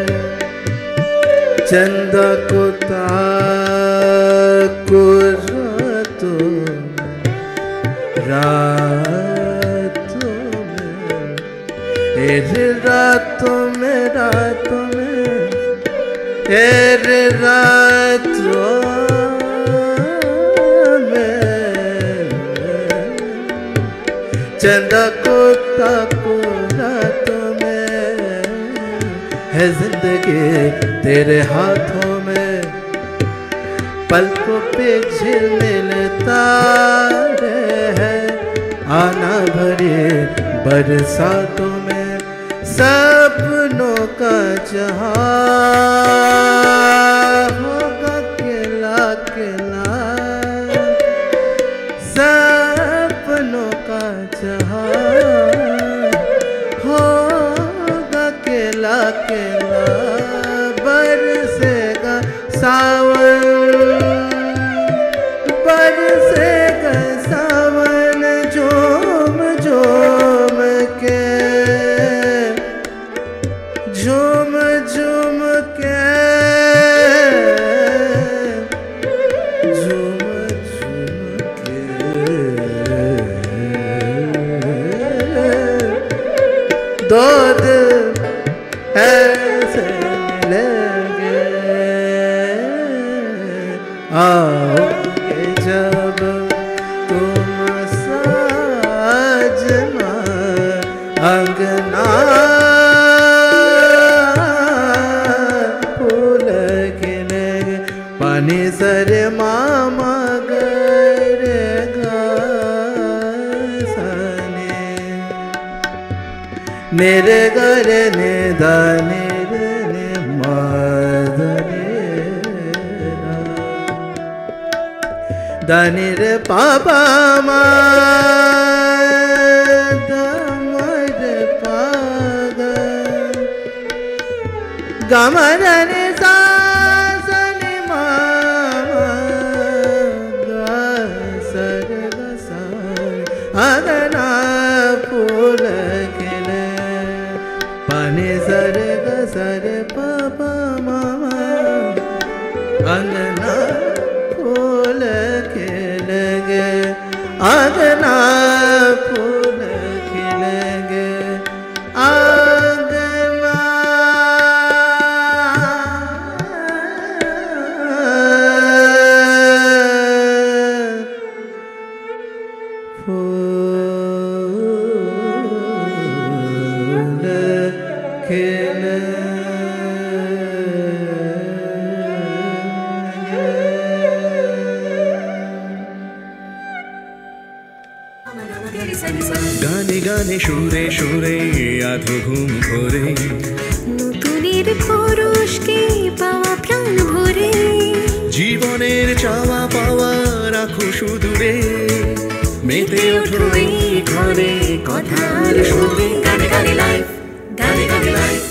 चंदा को ताको रातों में, रातों में, रातों में, रातों चंदा को ताको रातों में, है जिंदगी तेरे हाथों में, पलकों पे झिलमिल तारे हैं, आना भरे बरसातों में, सपनों का जहां होगा किला किला, सपनों का होगा केला केला, बरसेगा सावन, बरसेगा सावन झूम झूम के, झूम झूम के, झूम झूम के, दो दिल ऐसे मिलेंगे, आओगे जब तुम साजना, अंगना फूल खिलेंगे, पानी सरे मामा गरेगा सने, मेरे घर ने दाने ने मादने दाने रे पापा दमर पागा गमर ने सासनी मामा सर अगना फूल खिले, पानी सर सर पापा मामा, अंगना फूल खिलेंगे, अंगना फूल खिलेंगे, अंगना फूल खिलेंगे। গানে গানে সুরে সুরে আধো ঘুম ভরে, নতুনের পরশকে পাওয়া প্রাণ ভরে, জীবনের চাওয়া পাওয়া রাখো সুদূরে, মেতে ওঠো এই ক্ষণে কথার সুরে গানে গানে লাইফ, গানে গানে লাইফ।